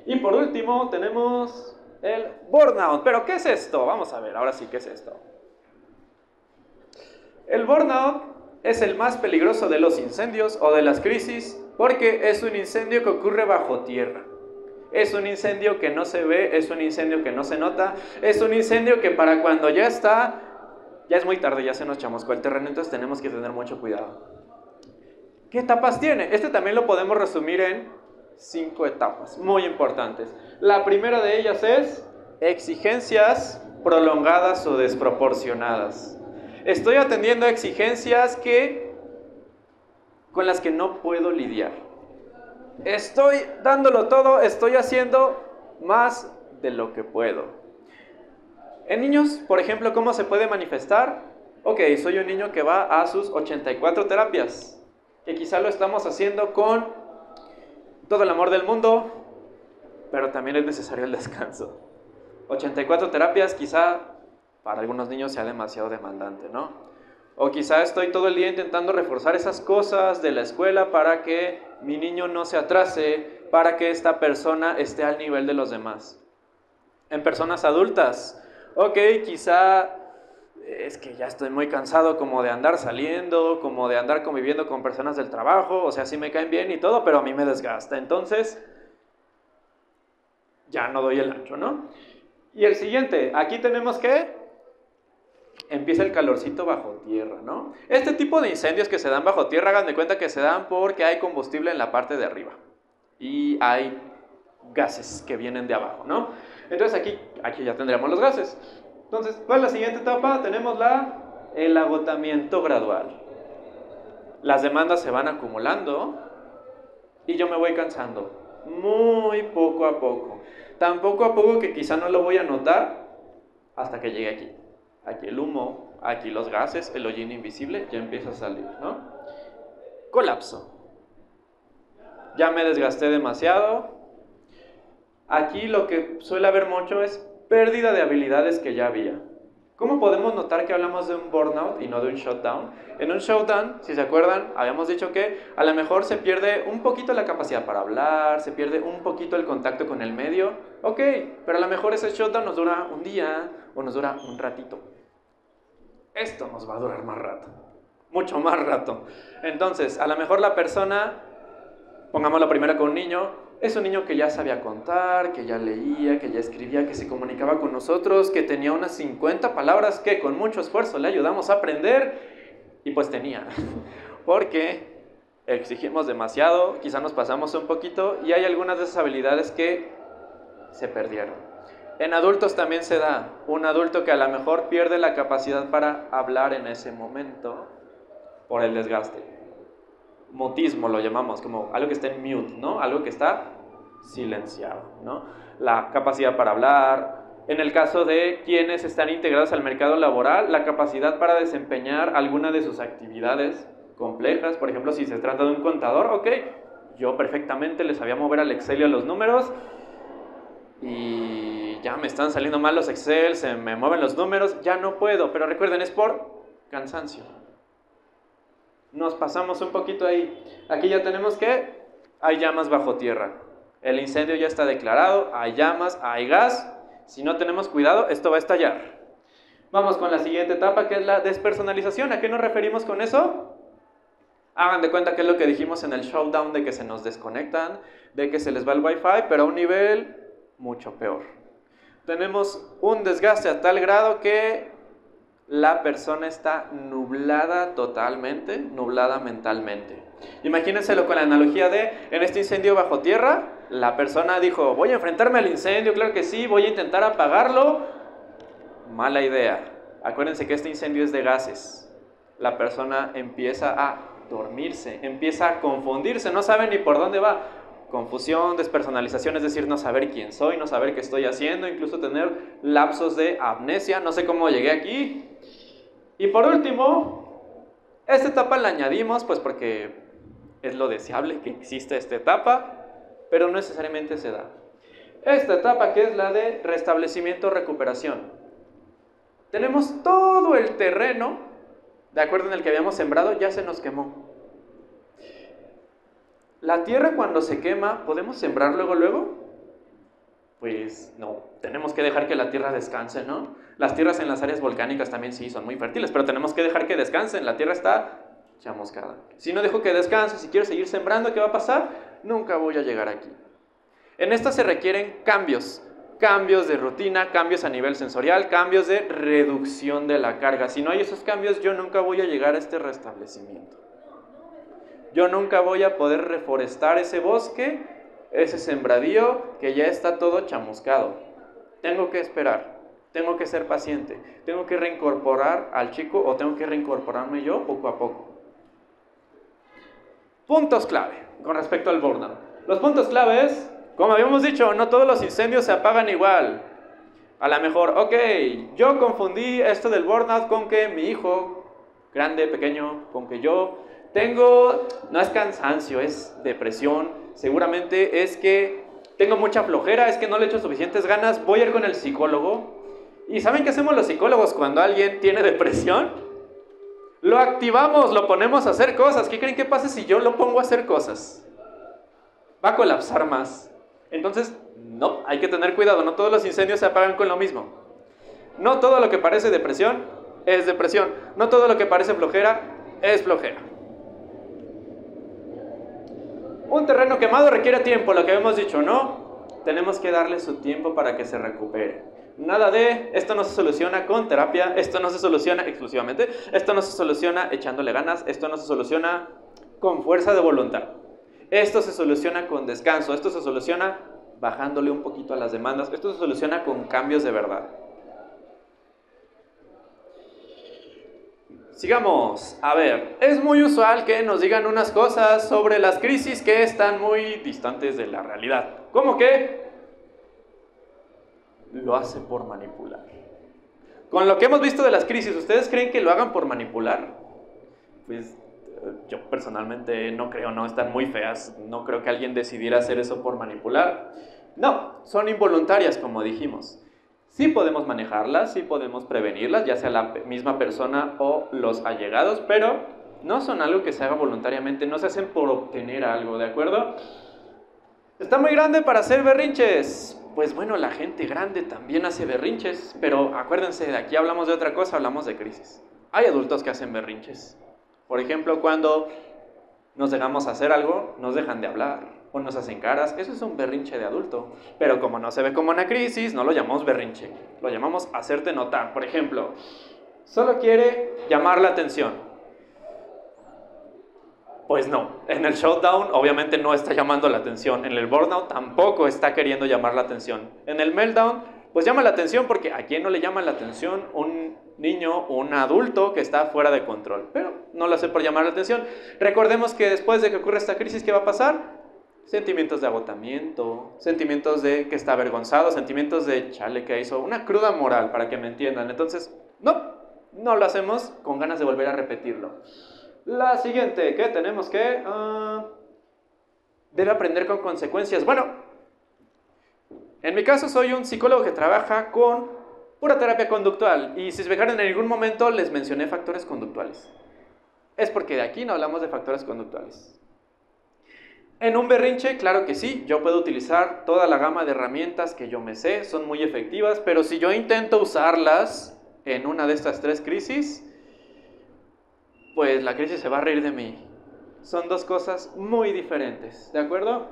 Y por último tenemos el burnout. ¿Pero qué es esto? Vamos a ver, ahora sí, ¿qué es esto? El burnout es el más peligroso de los incendios o de las crisis porque es un incendio que ocurre bajo tierra. Es un incendio que no se ve, es un incendio que no se nota, es un incendio que para cuando ya está, ya es muy tarde, ya se nos chamuscó el terreno, entonces tenemos que tener mucho cuidado. ¿Qué etapas tiene? Este también lo podemos resumir en 5 etapas muy importantes. La primera de ellas es exigencias prolongadas o desproporcionadas. Estoy atendiendo a exigencias con las que no puedo lidiar. Estoy dándolo todo, estoy haciendo más de lo que puedo. En niños, por ejemplo, ¿cómo se puede manifestar? Ok, soy un niño que va a sus 84 terapias, que quizá lo estamos haciendo con todo el amor del mundo, pero también es necesario el descanso. 84 terapias quizá para algunos niños sea demasiado demandante, ¿no? O quizá estoy todo el día intentando reforzar esas cosas de la escuela para que mi niño no se atrase, para que esta persona esté al nivel de los demás. En personas adultas, ok, quizá es que ya estoy muy cansado como de andar saliendo, como de andar conviviendo con personas del trabajo, o sea, sí me caen bien y todo, pero a mí me desgasta, entonces ya no doy el ancho, ¿no? Y el siguiente, aquí tenemos que empieza el calorcito bajo tierra, ¿no? Este tipo de incendios que se dan bajo tierra, hagan de cuenta que se dan porque hay combustible en la parte de arriba y hay gases que vienen de abajo, ¿no? Entonces aquí ya tendremos los gases. Entonces, ¿cuál es la siguiente etapa? Tenemos el agotamiento gradual. Las demandas se van acumulando y yo me voy cansando, muy poco a poco. Tan poco a poco que quizá no lo voy a notar hasta que llegue aquí. Aquí el humo, aquí los gases, el hollín invisible ya empieza a salir, ¿no? Colapso. Ya me desgasté demasiado. Aquí lo que suele haber mucho es pérdida de habilidades que ya había. ¿Cómo podemos notar que hablamos de un burnout y no de un shutdown? En un shutdown, si se acuerdan, habíamos dicho que a lo mejor se pierde un poquito la capacidad para hablar, se pierde un poquito el contacto con el medio. Ok, pero a lo mejor ese shutdown nos dura un día o nos dura un ratito. Esto nos va a durar más rato, mucho más rato. Entonces, a lo mejor la persona, pongámoslo primero con un niño, es un niño que ya sabía contar, que ya leía, que ya escribía, que se comunicaba con nosotros, que tenía unas 50 palabras que con mucho esfuerzo le ayudamos a aprender, y pues tenía, porque exigimos demasiado, quizá nos pasamos un poquito, y hay algunas de esas habilidades que se perdieron. En adultos también se da, un adulto que a lo mejor pierde la capacidad para hablar en ese momento por el desgaste. Mutismo lo llamamos, como algo que está en mute, ¿no? Algo que está silenciado, ¿no? La capacidad para hablar. En el caso de quienes están integrados al mercado laboral, la capacidad para desempeñar alguna de sus actividades complejas. Por ejemplo, si se trata de un contador, ok, yo perfectamente le sabía mover al Excel y a los números y ya me están saliendo mal los Excel, se me mueven los números, ya no puedo. Pero recuerden, es por cansancio. Nos pasamos un poquito ahí. Aquí ya tenemos que hay llamas bajo tierra. El incendio ya está declarado, hay llamas, hay gas. Si no tenemos cuidado, esto va a estallar. Vamos con la siguiente etapa, que es la despersonalización. ¿A qué nos referimos con eso? Hagan de cuenta que es lo que dijimos en el showdown, de que se nos desconectan, de que se les va el wifi, pero a un nivel mucho peor. Tenemos un desgaste a tal grado que la persona está nublada totalmente, nublada mentalmente. Imagínenselo con la analogía de, en este incendio bajo tierra, la persona dijo, voy a enfrentarme al incendio, claro que sí, voy a intentar apagarlo. Mala idea. Acuérdense que este incendio es de gases. La persona empieza a dormirse, empieza a confundirse, no sabe ni por dónde va. confusión, despersonalización, es decir, no saber quién soy, no saber qué estoy haciendo, incluso tener lapsos de amnesia, no sé cómo llegué aquí. Y por último, esta etapa la añadimos pues porque es lo deseable que exista esta etapa, pero no necesariamente se da. Esta etapa que es la de restablecimiento-recuperación. Tenemos todo el terreno, de acuerdo en el que habíamos sembrado, ya se nos quemó. La tierra cuando se quema, ¿podemos sembrar luego? Pues no, tenemos que dejar que la tierra descanse, ¿no? Las tierras en las áreas volcánicas también sí son muy fértiles, pero tenemos que dejar que descansen, la tierra está chamuscada. Si no dejo que descanse, si quiero seguir sembrando, ¿qué va a pasar? Nunca voy a llegar aquí. En esta se requieren cambios de rutina, cambios a nivel sensorial, cambios de reducción de la carga. Si no hay esos cambios, yo nunca voy a llegar a este restablecimiento. Yo nunca voy a poder reforestar ese bosque, ese sembradío que ya está todo chamuscado. Tengo que esperar, tengo que ser paciente, tengo que reincorporar al chico o tengo que reincorporarme yo poco a poco. Puntos clave con respecto al burnout. Los puntos claves, como habíamos dicho, no todos los incendios se apagan igual. A lo mejor, ok, yo confundí esto del burnout con que mi hijo, grande, pequeño, con que yo no es cansancio, es depresión, seguramente es que tengo mucha flojera, es que no le echo suficientes ganas, voy a ir con el psicólogo. ¿Y saben qué hacemos los psicólogos cuando alguien tiene depresión? Lo activamos, lo ponemos a hacer cosas. ¿Qué creen que pasa si yo lo pongo a hacer cosas? Va a colapsar más. Entonces, no, hay que tener cuidado, no todos los incendios se apagan con lo mismo. No todo lo que parece depresión es depresión, no todo lo que parece flojera es flojera. Un terreno quemado requiere tiempo, lo que hemos dicho, ¿no? Tenemos que darle su tiempo para que se recupere. Nada de, esto no se soluciona con terapia, esto no se soluciona exclusivamente, esto no se soluciona echándole ganas, esto no se soluciona con fuerza de voluntad. Esto se soluciona con descanso, esto se soluciona bajándole un poquito a las demandas, esto se soluciona con cambios de verdad. Sigamos, a ver, es muy usual que nos digan unas cosas sobre las crisis que están muy distantes de la realidad. ¿Cómo que? Lo hace por manipular. Con lo que hemos visto de las crisis, ¿ustedes creen que lo hagan por manipular? Pues yo personalmente no creo, no, están muy feas. No creo que alguien decidiera hacer eso por manipular. No, son involuntarias, como dijimos. Sí podemos manejarlas, sí podemos prevenirlas, ya sea la misma persona o los allegados, pero no son algo que se haga voluntariamente, no se hacen por obtener algo, ¿de acuerdo? ¿Está muy grande para hacer berrinches? Pues bueno, la gente grande también hace berrinches, pero acuérdense, de aquí hablamos de otra cosa, hablamos de crisis. Hay adultos que hacen berrinches. Por ejemplo, cuando nos dejamos hacer algo, nos dejan de hablar o nos hacen caras, eso es un berrinche de adulto. Pero como no se ve como una crisis, no lo llamamos berrinche, lo llamamos hacerte notar. Por ejemplo, solo quiere llamar la atención. Pues no, en el shutdown obviamente no está llamando la atención, en el burnout tampoco está queriendo llamar la atención. En el meltdown, pues llama la atención porque ¿a quién no le llama la atención un niño o un adulto que está fuera de control? Pero no lo hace por llamar la atención. Recordemos que después de que ocurra esta crisis, ¿qué va a pasar? Sentimientos de agotamiento, sentimientos de que está avergonzado, sentimientos de chale que hizo, una cruda moral, para que me entiendan. Entonces, no lo hacemos con ganas de volver a repetirlo. La siguiente, que tenemos que... debe aprender con consecuencias. Bueno, en mi caso soy un psicólogo que trabaja con pura terapia conductual. Y si se fijaron, en algún momento les mencioné factores conductuales. Es porque de aquí no hablamos de factores conductuales. En un berrinche, claro que sí, yo puedo utilizar toda la gama de herramientas que yo me sé, son muy efectivas, pero si yo intento usarlas en una de estas tres crisis, pues la crisis se va a reír de mí. Son dos cosas muy diferentes, ¿de acuerdo?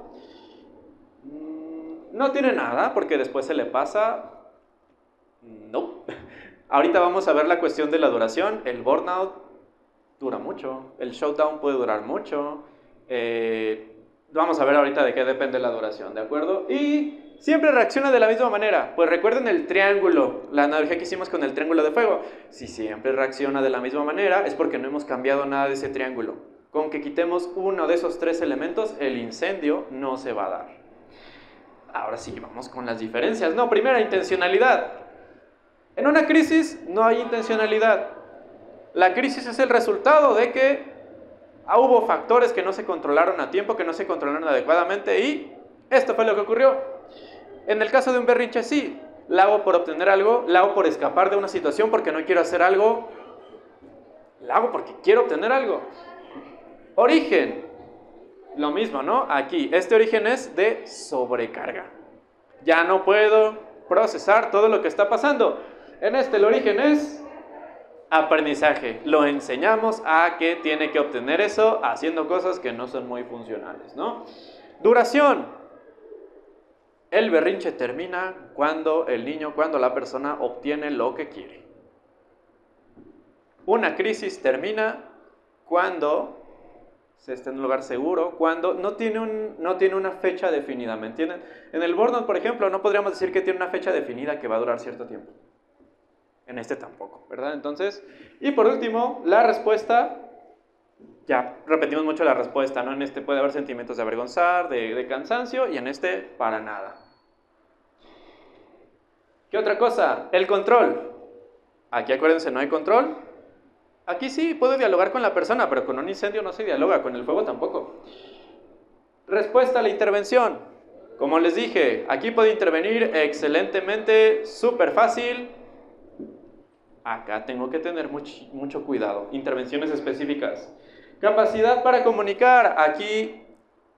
No tiene nada, porque después se le pasa. No. Ahorita vamos a ver la cuestión de la duración. El burnout dura mucho, el shutdown puede durar mucho. Vamos a ver ahorita de qué depende la duración, ¿de acuerdo? Y siempre reacciona de la misma manera. Pues recuerden el triángulo, la analogía que hicimos con el triángulo de fuego. Si siempre reacciona de la misma manera es porque no hemos cambiado nada de ese triángulo. con que quitemos uno de esos 3 elementos, el incendio no se va a dar. Ahora sí, vamos con las diferencias. No, primera, intencionalidad. En una crisis no hay intencionalidad. La crisis es el resultado de que hubo factores que no se controlaron a tiempo, que no se controlaron adecuadamente y esto fue lo que ocurrió. En el caso de un berrinche, sí, la hago por obtener algo, la hago por escapar de una situación porque no quiero hacer algo, la hago porque quiero obtener algo. Origen, lo mismo, ¿no? Aquí, este origen es de sobrecarga. Ya no puedo procesar todo lo que está pasando. En este el origen es aprendizaje. Lo enseñamos a que tiene que obtener eso haciendo cosas que no son muy funcionales, ¿no? Duración. El berrinche termina cuando el niño, cuando la persona obtiene lo que quiere. Una crisis termina cuando se está en un lugar seguro, cuando no tiene una fecha definida, ¿me entienden? En el burnout, por ejemplo, no podríamos decir que tiene una fecha definida que va a durar cierto tiempo. En este tampoco, ¿verdad? Entonces, y por último, la respuesta, ya repetimos mucho la respuesta, ¿no? En este puede haber sentimientos de avergonzar, de cansancio, y en este, para nada. ¿Qué otra cosa? El control. Aquí acuérdense, no hay control. Aquí sí puedo dialogar con la persona, pero con un incendio no se dialoga, con el fuego tampoco. Respuesta a la intervención. Como les dije, aquí puedo intervenir excelentemente, súper fácil. Acá tengo que tener mucho cuidado. Intervenciones específicas. Capacidad para comunicar. Aquí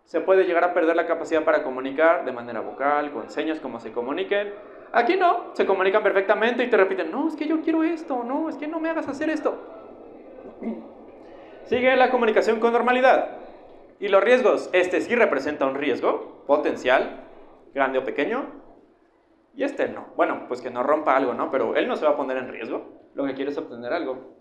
se puede llegar a perder la capacidad para comunicar de manera vocal, con señas, como se comuniquen. Aquí no, se comunican perfectamente y te repiten, no, es que yo quiero esto, no, es que no me hagas hacer esto. Sigue la comunicación con normalidad. Y los riesgos, este sí representa un riesgo potencial, grande o pequeño, y este no. Bueno, pues que no rompa algo, ¿no? Pero él no se va a poner en riesgo, lo que quiere es obtener algo.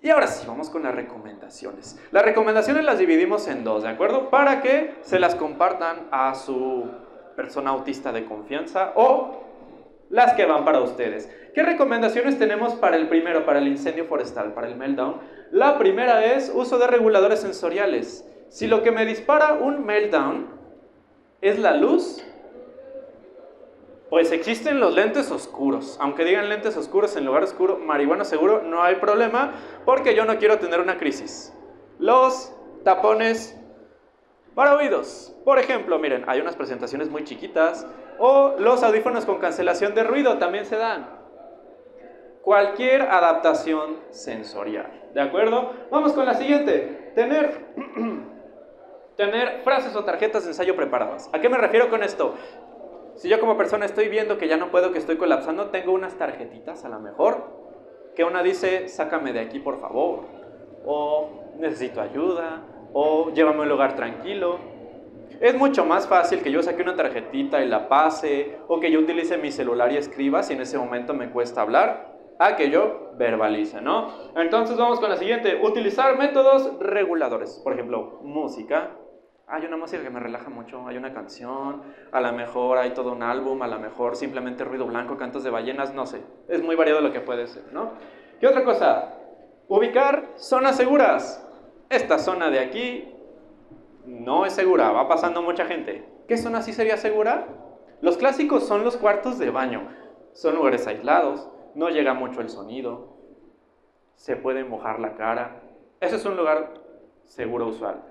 Y ahora sí, vamos con las recomendaciones. Las recomendaciones las dividimos en 2, ¿de acuerdo? Para que se las compartan a su persona autista de confianza o las que van para ustedes. ¿Qué recomendaciones tenemos para el primero, para el incendio forestal, para el meltdown? La primera es uso de reguladores sensoriales. Si lo que me dispara un meltdown es la luz, pues existen los lentes oscuros. Aunque digan lentes oscuros en lugar oscuro, marihuana seguro, no hay problema, porque yo no quiero tener una crisis. Los tapones para oídos. Por ejemplo, miren, hay unas presentaciones muy chiquitas, o los audífonos con cancelación de ruido también se dan. Cualquier adaptación sensorial, ¿de acuerdo? Vamos con la siguiente. Tener frases o tarjetas de ensayo preparadas. ¿A qué me refiero con esto? Si yo como persona estoy viendo que ya no puedo, que estoy colapsando, tengo unas tarjetitas a lo mejor, que una dice, sácame de aquí por favor, o necesito ayuda, o llévame a un lugar tranquilo. Es mucho más fácil que yo saque una tarjetita y la pase, o que yo utilice mi celular y escriba si en ese momento me cuesta hablar, a que yo verbalice, ¿no? Entonces vamos con la siguiente, utilizar métodos reguladores, por ejemplo, música. Hay una música que me relaja mucho, hay una canción, a lo mejor hay todo un álbum, a lo mejor simplemente ruido blanco, cantos de ballenas, no sé. Es muy variado lo que puede ser, ¿no? ¿Qué otra cosa? Ubicar zonas seguras. Esta zona de aquí no es segura, va pasando mucha gente. ¿Qué zona sí sería segura? Los clásicos son los cuartos de baño. Son lugares aislados, no llega mucho el sonido, se puede mojar la cara. Ese es un lugar seguro usual.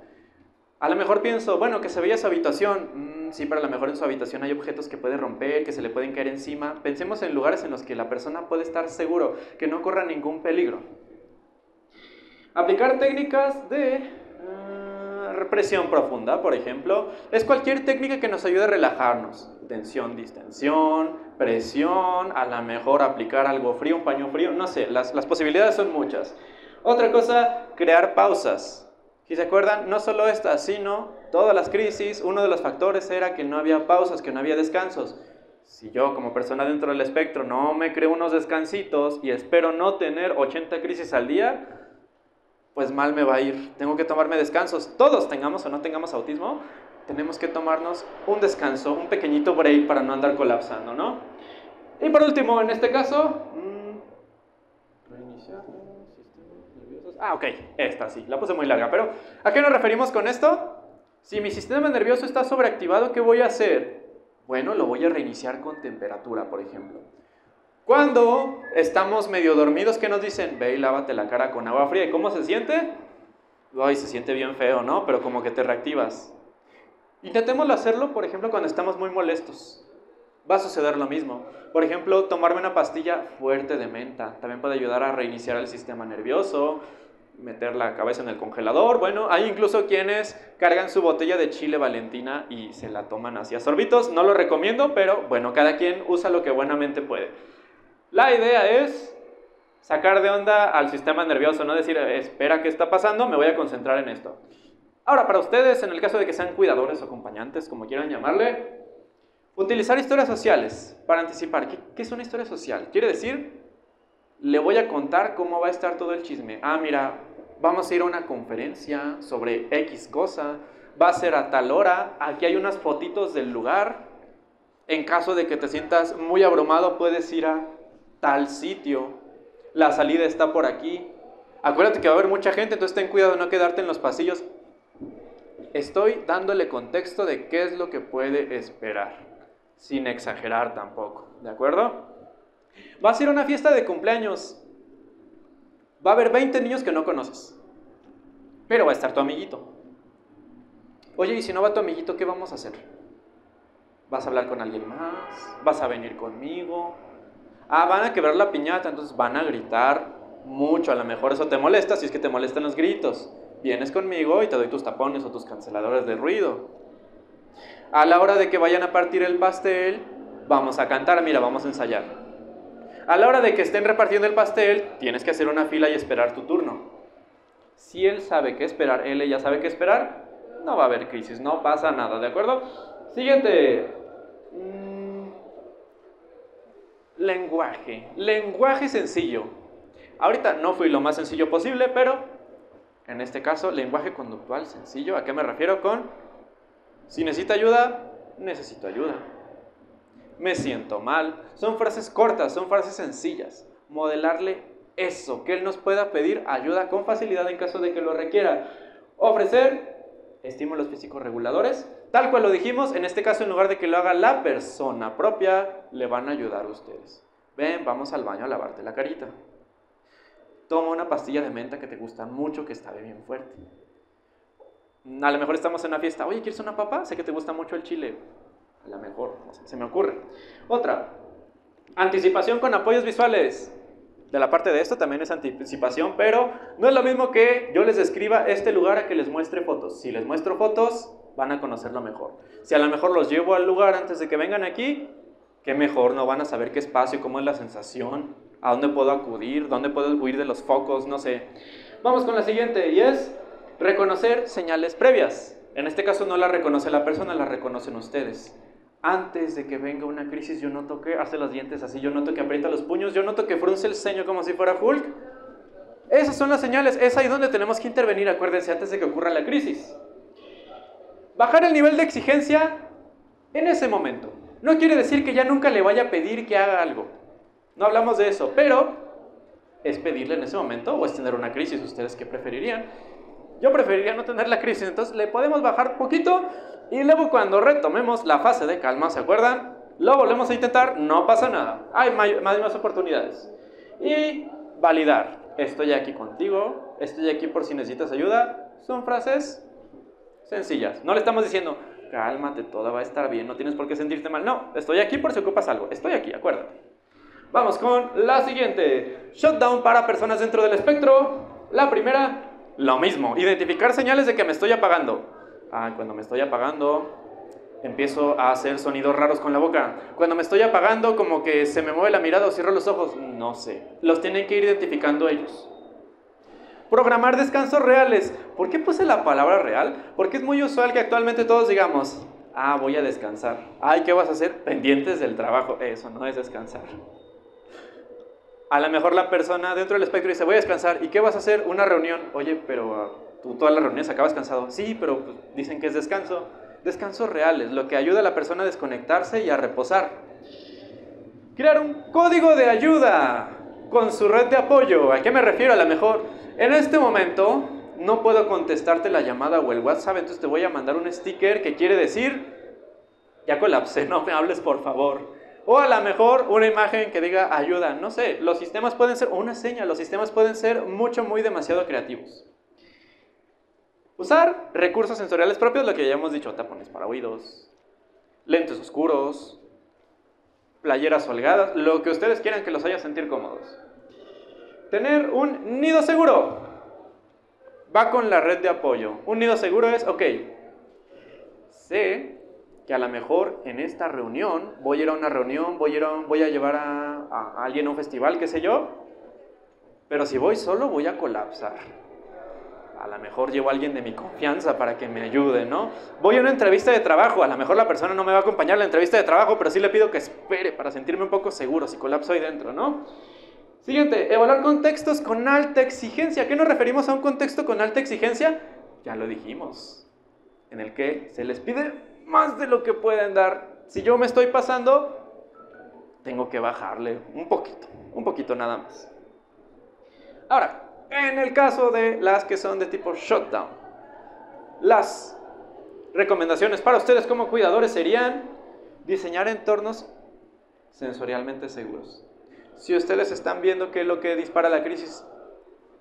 A lo mejor pienso, bueno, que se veía su habitación. Sí, pero a lo mejor en su habitación hay objetos que puede romper, que se le pueden caer encima. Pensemos en lugares en los que la persona puede estar seguro, que no corra ningún peligro. Aplicar técnicas de represión profunda, por ejemplo, es cualquier técnica que nos ayude a relajarnos. Tensión, distensión, presión, a lo mejor aplicar algo frío, un paño frío, no sé, las posibilidades son muchas. Otra cosa, crear pausas. Si se acuerdan, no solo esta, sino todas las crisis, uno de los factores era que no había pausas, que no había descansos. Si yo como persona dentro del espectro no me creo unos descansitos y espero no tener 80 crisis al día, pues mal me va a ir. Tengo que tomarme descansos. Todos tengamos o no tengamos autismo, tenemos que tomarnos un descanso, un pequeñito break para no andar colapsando, ¿no? Y por último, en este caso, reiniciar sistema nervioso Ah, ok, esta sí, la puse muy larga, pero ¿a qué nos referimos con esto? Si mi sistema nervioso está sobreactivado, ¿qué voy a hacer? Bueno, lo voy a reiniciar con temperatura, por ejemplo. Cuando estamos medio dormidos, ¿qué nos dicen? Ve y lávate la cara con agua fría. ¿Y cómo se siente? Ay, se siente bien feo, ¿no? Pero como que te reactivas. Intentémoslo hacerlo, por ejemplo, cuando estamos muy molestos. Va a suceder lo mismo. Por ejemplo, tomarme una pastilla fuerte de menta. También puede ayudar a reiniciar el sistema nervioso, meter la cabeza en el congelador. Bueno, hay incluso quienes cargan su botella de chile Valentina y se la toman así a sorbitos. No lo recomiendo, pero bueno, cada quien usa lo que buenamente puede. La idea es sacar de onda al sistema nervioso, no decir, espera, ¿qué está pasando? Me voy a concentrar en esto. Ahora, para ustedes, en el caso de que sean cuidadores o acompañantes, como quieran llamarle, utilizar historias sociales para anticipar. ¿Qué es una historia social? Quiere decir, le voy a contar cómo va a estar todo el chisme. Ah, mira, vamos a ir a una conferencia sobre X cosa, va a ser a tal hora, aquí hay unas fotitos del lugar. En caso de que te sientas muy abrumado, puedes ir a tal sitio. La salida está por aquí. Acuérdate que va a haber mucha gente, entonces ten cuidado de no quedarte en los pasillos. Estoy dándole contexto de qué es lo que puede esperar, sin exagerar tampoco, ¿de acuerdo? Vas a ir a una fiesta de cumpleaños. Va a haber 20 niños que no conoces, pero va a estar tu amiguito. Oye, y si no va tu amiguito, ¿qué vamos a hacer? ¿Vas a hablar con alguien más? ¿Vas a venir conmigo? Ah, van a quebrar la piñata, entonces van a gritar mucho. A lo mejor eso te molesta, si es que te molestan los gritos. Vienes conmigo y te doy tus tapones o tus canceladores de ruido. A la hora de que vayan a partir el pastel, vamos a cantar, mira, vamos a ensayar. A la hora de que estén repartiendo el pastel, tienes que hacer una fila y esperar tu turno. Si él sabe qué esperar, él ella sabe qué esperar, no va a haber crisis, no pasa nada, ¿de acuerdo? Siguiente. Lenguaje sencillo. Ahorita no fui lo más sencillo posible, pero en este caso, lenguaje conductual sencillo. ¿A qué me refiero con? Si necesita ayuda, necesito ayuda. Me siento mal. Son frases cortas, son frases sencillas. Modelarle eso, que él nos pueda pedir ayuda con facilidad en caso de que lo requiera. Ofrecer estímulos físicos reguladores. Tal cual lo dijimos, en este caso en lugar de que lo haga la persona propia, le van a ayudar ustedes. Ven, vamos al baño a lavarte la carita. Toma una pastilla de menta que te gusta mucho, que está bien fuerte. A lo mejor estamos en una fiesta. Oye, ¿quieres una papa? Sé que te gusta mucho el chile. A lo mejor, no sé, se me ocurre. Otra, anticipación con apoyos visuales. De la parte de esto también es anticipación, pero no es lo mismo que yo les describa este lugar a que les muestre fotos. Si les muestro fotos, van a conocerlo mejor. Si a lo mejor los llevo al lugar antes de que vengan aquí, qué mejor, no van a saber qué espacio, cómo es la sensación, a dónde puedo acudir, dónde puedo huir de los focos, no sé. Vamos con la siguiente, y es reconocer señales previas. En este caso no la reconoce la persona, la reconocen ustedes. Antes de que venga una crisis, yo noto que hace los dientes así, yo noto que aprieta los puños, yo noto que frunce el ceño como si fuera Hulk. Esas son las señales, es ahí donde tenemos que intervenir, acuérdense, antes de que ocurra la crisis. Bajar el nivel de exigencia en ese momento. No quiere decir que ya nunca le vaya a pedir que haga algo. No hablamos de eso, pero es pedirle en ese momento o es tener una crisis. ¿Ustedes qué preferirían? Yo preferiría no tener la crisis, entonces le podemos bajar poquito y luego cuando retomemos la fase de calma, ¿se acuerdan? Lo volvemos a intentar, no pasa nada. Hay más oportunidades. Y validar. Estoy aquí contigo, estoy aquí por si necesitas ayuda. Son frases sencillas. No le estamos diciendo, cálmate, todo va a estar bien, no tienes por qué sentirte mal. No, estoy aquí por si ocupas algo. Estoy aquí, acuérdate. Vamos con la siguiente. Shutdown para personas dentro del espectro. La primera, lo mismo. Identificar señales de que me estoy apagando. Cuando me estoy apagando, empiezo a hacer sonidos raros con la boca. Cuando me estoy apagando, como que se me mueve la mirada o cierro los ojos. No sé. Los tienen que ir identificando ellos. Programar descansos reales. ¿Por qué puse la palabra real? Porque es muy usual que actualmente todos digamos, voy a descansar. ¿Qué vas a hacer? Pendientes del trabajo. Eso no es descansar. A lo mejor la persona dentro del espectro dice, voy a descansar. ¿Y qué vas a hacer? Una reunión. Oye, pero tú todas las reuniones acabas cansado. Sí, pero pues, dicen que es descanso. Descansos reales, lo que ayuda a la persona a desconectarse y a reposar. Crear un código de ayuda con su red de apoyo. ¿A qué me refiero? A lo mejor En este momento no puedo contestarte la llamada o el WhatsApp, entonces te voy a mandar un sticker que quiere decir, ya colapsé, no me hables por favor. O a lo mejor una imagen que diga ayuda, no sé, los sistemas pueden ser, o una seña, los sistemas pueden ser muy demasiado creativos. Usar recursos sensoriales propios, lo que ya hemos dicho, tapones para oídos, lentes oscuros, playeras holgadas, lo que ustedes quieran que los haga sentir cómodos. Tener un nido seguro. Va con la red de apoyo. Un nido seguro es, ok, sé que a lo mejor en esta reunión, voy a ir a una reunión, voy a llevar a alguien a un festival, qué sé yo, pero si voy solo voy a colapsar. A lo mejor llevo a alguien de mi confianza para que me ayude, ¿no? Voy a una entrevista de trabajo, a lo mejor la persona no me va a acompañar a la entrevista de trabajo, pero sí le pido que espere para sentirme un poco seguro si colapso ahí dentro, ¿no? Siguiente, evaluar contextos con alta exigencia. ¿A qué nos referimos a un contexto con alta exigencia? Ya lo dijimos, en el que se les pide más de lo que pueden dar. Si yo me estoy pasando, tengo que bajarle un poquito nada más. Ahora, en el caso de las que son de tipo shutdown, las recomendaciones para ustedes como cuidadores serían diseñar entornos sensorialmente seguros. Si ustedes están viendo que lo que dispara la crisis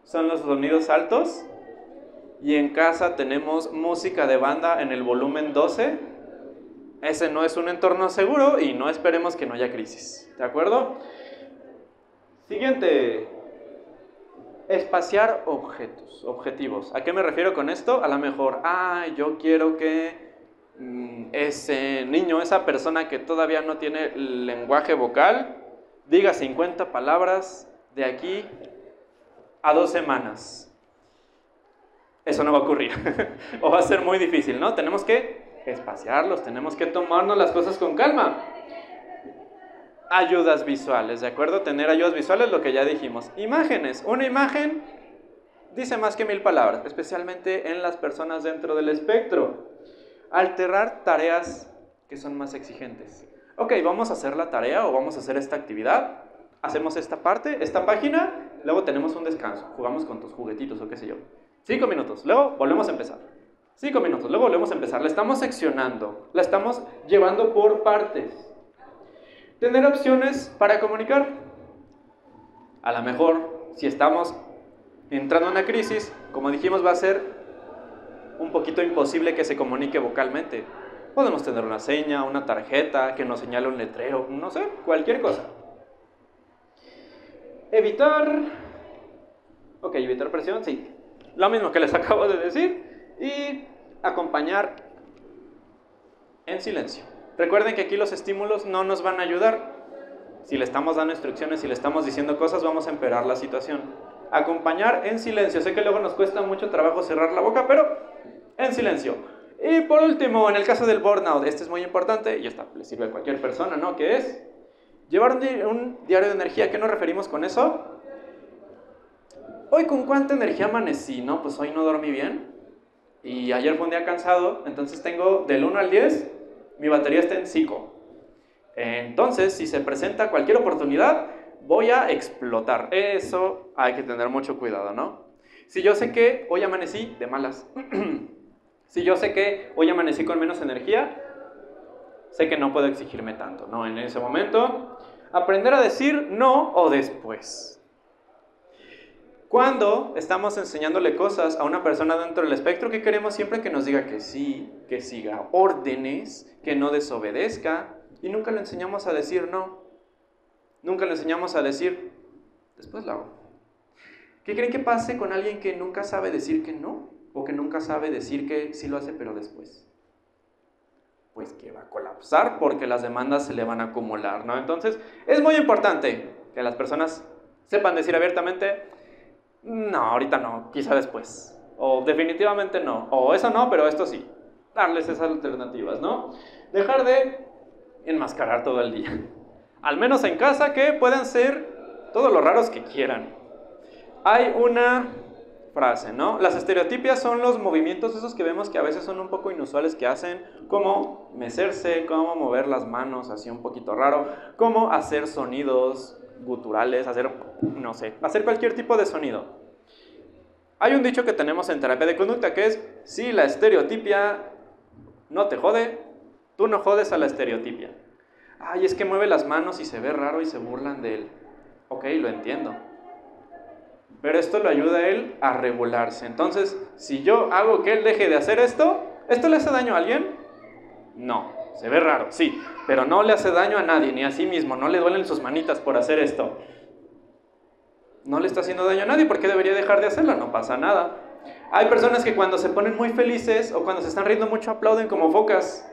son los sonidos altos y en casa tenemos música de banda en el volumen 12, ese no es un entorno seguro y no esperemos que no haya crisis, ¿de acuerdo? Siguiente, espaciar objetivos. ¿A qué me refiero con esto? A lo mejor, yo quiero que ese niño, esa persona que todavía no tiene lenguaje vocal, diga 50 palabras de aquí a 2 semanas. Eso no va a ocurrir. O va a ser muy difícil, ¿no? Tenemos que espaciarlos, tenemos que tomarnos las cosas con calma. Ayudas visuales, ¿de acuerdo? Tener ayudas visuales, lo que ya dijimos. Imágenes. Una imagen dice más que 1000 palabras, especialmente en las personas dentro del espectro. Alterar tareas que son más exigentes. Ok, vamos a hacer la tarea o vamos a hacer esta actividad. Hacemos esta parte, esta página, luego tenemos un descanso. Jugamos con tus juguetitos o qué sé yo. 5 minutos, luego volvemos a empezar. 5 minutos, luego volvemos a empezar. La estamos seccionando, la estamos llevando por partes. Tener opciones para comunicar. A lo mejor, si estamos entrando en una crisis, como dijimos, va a ser un poquito imposible que se comunique vocalmente. Podemos tener una seña, una tarjeta que nos señale un letrero, no sé, cualquier cosa. Evitar presión, sí. Lo mismo que les acabo de decir. Y acompañar en silencio. Recuerden que aquí los estímulos no nos van a ayudar. Si le estamos dando instrucciones, si le estamos diciendo cosas, vamos a empeorar la situación. Acompañar en silencio. Sé que luego nos cuesta mucho trabajo cerrar la boca, pero en silencio. Y por último, en el caso del burnout, este es muy importante, y esta le sirve a cualquier persona, ¿no? Que es llevar un diario de energía. ¿A qué nos referimos con eso? Hoy, ¿con cuánta energía amanecí? No, pues hoy no dormí bien. Y ayer fue un día cansado, entonces tengo del 1 al 10, mi batería está en 5. Entonces, si se presenta cualquier oportunidad, voy a explotar. Eso hay que tener mucho cuidado, ¿no? Si yo sé que hoy amanecí de malas, si yo sé que hoy amanecí con menos energía, sé que no puedo exigirme tanto, ¿no? En ese momento, aprender a decir no o después. Cuando estamos enseñándole cosas a una persona dentro del espectro, ¿qué queremos? Siempre que nos diga que sí, que siga órdenes, que no desobedezca, y nunca le enseñamos a decir no. Nunca le enseñamos a decir, después lo hago. ¿Qué creen que pase con alguien que nunca sabe decir que no? O que nunca sabe decir que sí lo hace, pero después. Pues que va a colapsar porque las demandas se le van a acumular, ¿no? Entonces, es muy importante que las personas sepan decir abiertamente, no, ahorita no, quizá después. O definitivamente no. O eso no, pero esto sí. Darles esas alternativas, ¿no? Dejar de enmascarar todo el día. Al menos en casa, que puedan ser todos los raros que quieran. Hay una frase, ¿no? Las estereotipias son los movimientos esos que vemos que a veces son un poco inusuales que hacen, como mecerse, como mover las manos así un poquito raro, como hacer sonidos guturales, hacer, no sé, hacer cualquier tipo de sonido. Hay un dicho que tenemos en terapia de conducta que es, si la estereotipia no te jode, tú no jodes a la estereotipia. Ay, es que mueve las manos y se ve raro y se burlan de él. Ok, lo entiendo. Pero esto lo ayuda a él a regularse. Entonces, si yo hago que él deje de hacer esto, ¿esto le hace daño a alguien? No, se ve raro, sí, pero no le hace daño a nadie, ni a sí mismo, no le duelen sus manitas por hacer esto. No le está haciendo daño a nadie, ¿por qué debería dejar de hacerlo? No pasa nada. Hay personas que cuando se ponen muy felices o cuando se están riendo mucho aplauden como focas.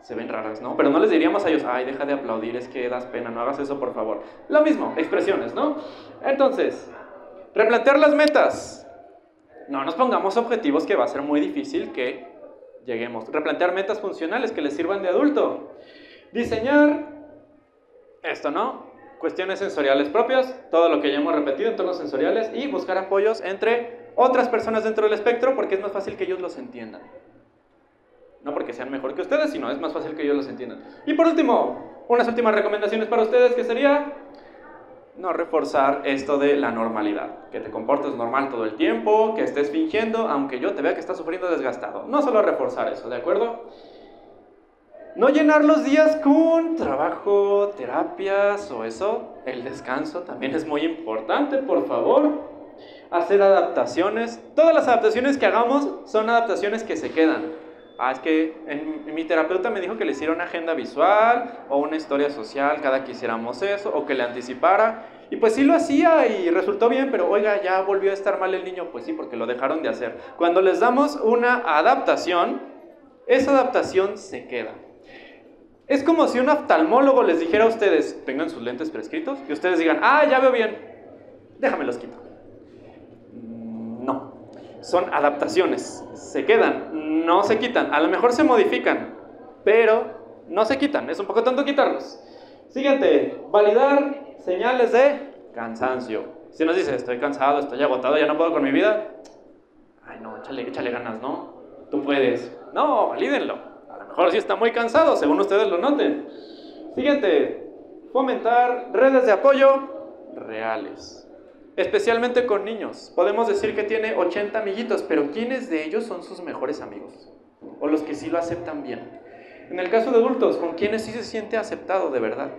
Se ven raras, ¿no? Pero no les diríamos a ellos, ay, deja de aplaudir, es que das pena, no hagas eso, por favor. Lo mismo, expresiones, ¿no? Entonces, replantear las metas. No nos pongamos objetivos que va a ser muy difícil que lleguemos. Replantear metas funcionales que les sirvan de adulto. Diseñar esto, ¿no? Cuestiones sensoriales propias, todo lo que ya hemos repetido, entornos sensoriales, y buscar apoyos entre otras personas dentro del espectro porque es más fácil que ellos los entiendan. No porque sean mejor que ustedes, sino es más fácil que ellos los entiendan. Y por último, unas últimas recomendaciones para ustedes, que sería no reforzar esto de la normalidad. Que te comportes normal todo el tiempo, que estés fingiendo, aunque yo te vea que estás sufriendo desgastado. No solo reforzar eso, ¿de acuerdo? No llenar los días con trabajo, terapias o eso. El descanso también es muy importante, por favor. Hacer adaptaciones. Todas las adaptaciones que hagamos son adaptaciones que se quedan. Es que mi terapeuta me dijo que le hiciera una agenda visual o una historia social cada que hiciéramos eso, o que le anticipara. Y pues sí lo hacía y resultó bien, pero oiga, ya volvió a estar mal el niño. Pues sí, porque lo dejaron de hacer. Cuando les damos una adaptación, esa adaptación se queda. Es como si un oftalmólogo les dijera a ustedes, tengan sus lentes prescritos, y ustedes digan, ya veo bien, déjame los quito. No, son adaptaciones, se quedan, no se quitan, a lo mejor se modifican, pero no se quitan, es un poco tonto quitarlos. Siguiente, validar señales de cansancio. Si nos dice, estoy cansado, estoy agotado, ya no puedo con mi vida, ay no, échale ganas, ¿no? Tú puedes. No, valídenlo. A lo mejor sí está muy cansado, según ustedes lo noten. Siguiente, fomentar redes de apoyo reales. Especialmente con niños. Podemos decir que tiene 80 amiguitos, pero ¿quiénes de ellos son sus mejores amigos? O los que sí lo aceptan bien. En el caso de adultos, ¿con quiénes sí se siente aceptado de verdad?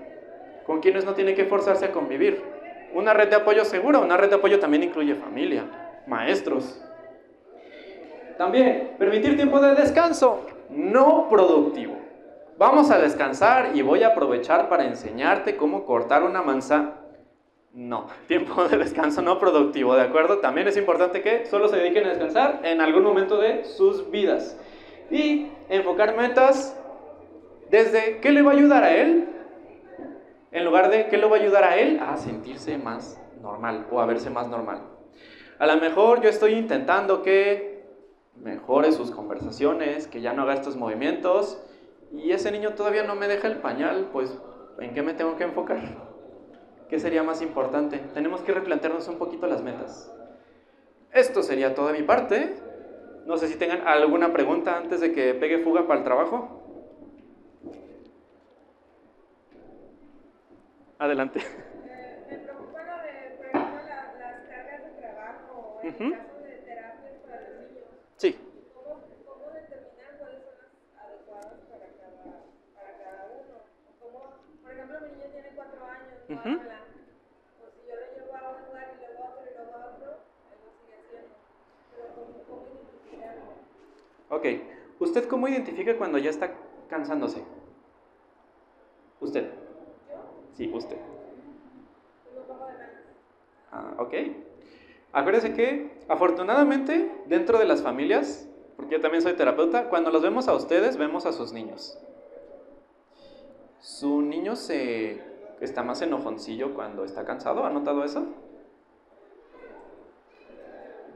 ¿Con quiénes no tiene que forzarse a convivir? Una red de apoyo segura. Una red de apoyo también incluye familia, maestros. También, permitir tiempo de descanso no productivo. Vamos a descansar y voy a aprovechar para enseñarte cómo cortar una manzana. No, tiempo de descanso no productivo, ¿de acuerdo? También es importante que solo se dediquen a descansar en algún momento de sus vidas. Y enfocar metas desde ¿qué le va a ayudar a él? En lugar de ¿qué le va a ayudar a él? A sentirse más normal o a verse más normal. A lo mejor yo estoy intentando que mejore sus conversaciones, que ya no haga estos movimientos, y ese niño todavía no me deja el pañal, pues ¿en qué me tengo que enfocar? ¿Qué sería más importante? Tenemos que replantearnos un poquito las metas. Esto sería todo de mi parte. No sé si tengan alguna pregunta antes de que pegue fuga para el trabajo. Adelante. Me preocupa lo de, por ejemplo, las cargas de trabajo, en el caso de terapias para los niños. Sí. ¿Cómo determinar cuáles son las adecuadas para cada uno? Por ejemplo, mi niño tiene 4 años, no habla. Pues si yo lo llevo a un lugar y luego a otro y luego a otro, él lo sigue haciendo. Pero ¿cómo identificarlo? Ok. ¿Usted cómo identifica cuando ya está cansándose? ¿Usted? Sí, usted. Ok. Acuérdense que, afortunadamente, dentro de las familias, porque yo también soy terapeuta, cuando los vemos a ustedes, vemos a sus niños. ¿Su niño está más enojoncillo cuando está cansado? ¿Ha notado eso?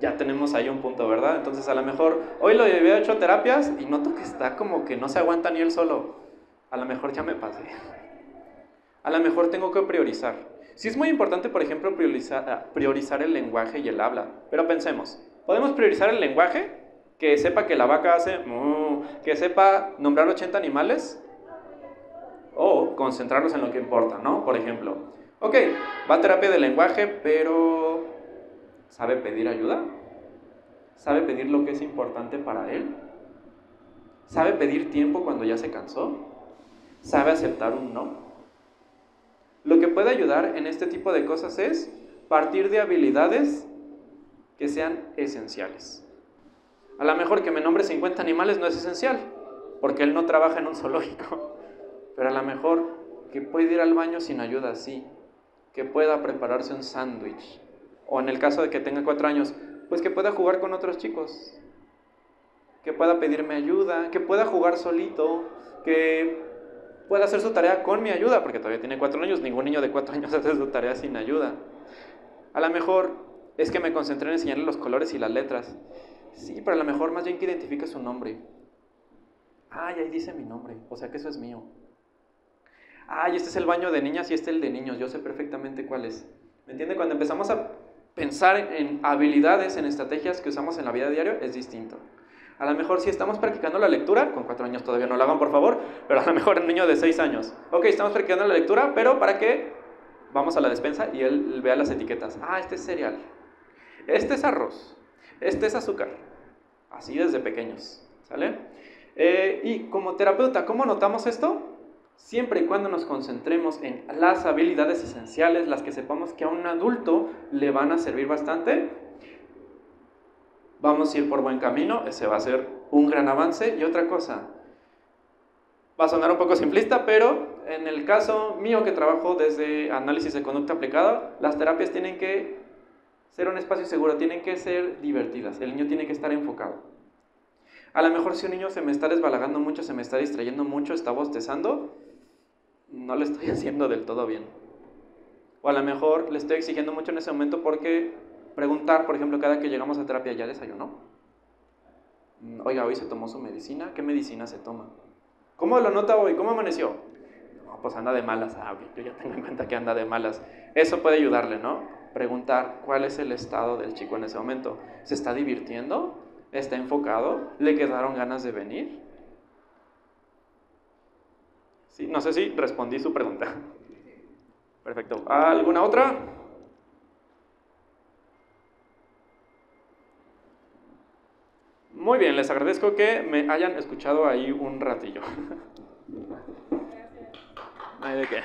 Ya tenemos ahí un punto, ¿verdad? Entonces, a lo mejor, hoy lo había hecho terapias y noto que está como que no se aguanta ni él solo. A lo mejor ya me pasé. A lo mejor tengo que priorizar. Sí es muy importante, por ejemplo, priorizar el lenguaje y el habla. Pero pensemos, ¿podemos priorizar el lenguaje? Que sepa que la vaca hace que sepa nombrar 80 animales. O concentrarnos en lo que importa, ¿no? Por ejemplo, ok, va a terapia de lenguaje, pero ¿sabe pedir ayuda? ¿Sabe pedir lo que es importante para él? ¿Sabe pedir tiempo cuando ya se cansó? ¿Sabe aceptar un no? Lo que puede ayudar en este tipo de cosas es partir de habilidades que sean esenciales. A lo mejor que me nombre 50 animales no es esencial, porque él no trabaja en un zoológico. Pero a lo mejor que puede ir al baño sin ayuda, sí. Que pueda prepararse un sándwich. O en el caso de que tenga 4 años, pues que pueda jugar con otros chicos. Que pueda pedirme ayuda, que pueda jugar solito, que pueda hacer su tarea con mi ayuda, porque todavía tiene 4 años, ningún niño de 4 años hace su tarea sin ayuda. A lo mejor es que me concentré en enseñarle los colores y las letras. Sí, pero a lo mejor más bien que identifique su nombre. Ay, ahí dice mi nombre, o sea que eso es mío. Ay, este es el baño de niñas y este es el de niños, yo sé perfectamente cuál es. ¿Me entiende? Cuando empezamos a pensar en habilidades, en estrategias que usamos en la vida diaria, es distinto. A lo mejor si estamos practicando la lectura, con 4 años todavía no lo hagan por favor, pero a lo mejor un niño de 6 años. Ok, estamos practicando la lectura, pero ¿para qué? Vamos a la despensa y él vea las etiquetas. Ah, este es cereal, este es arroz, este es azúcar. Así desde pequeños, ¿sale? Y como terapeuta, ¿cómo notamos esto? Siempre y cuando nos concentremos en las habilidades esenciales, las que sepamos que a un adulto le van a servir bastante, vamos a ir por buen camino, ese va a ser un gran avance. Y otra cosa, va a sonar un poco simplista, pero en el caso mío que trabajo desde análisis de conducta aplicada, las terapias tienen que ser un espacio seguro, tienen que ser divertidas, el niño tiene que estar enfocado. A lo mejor si un niño se me está desbalagando mucho, se me está distrayendo mucho, está bostezando, no lo estoy haciendo del todo bien. O a lo mejor le estoy exigiendo mucho en ese momento porque preguntar, por ejemplo, cada que llegamos a terapia, ¿ya desayunó? Oiga, hoy se tomó su medicina, ¿qué medicina se toma? ¿Cómo lo nota hoy? ¿Cómo amaneció? No, pues anda de malas, yo ya tengo en cuenta que anda de malas. Eso puede ayudarle, ¿no? Preguntar cuál es el estado del chico en ese momento. ¿Se está divirtiendo? ¿Está enfocado? ¿Le quedaron ganas de venir? Sí, no sé si respondí su pregunta. Perfecto. ¿Alguna otra? Muy bien, les agradezco que me hayan escuchado ahí un ratillo. No hay de qué.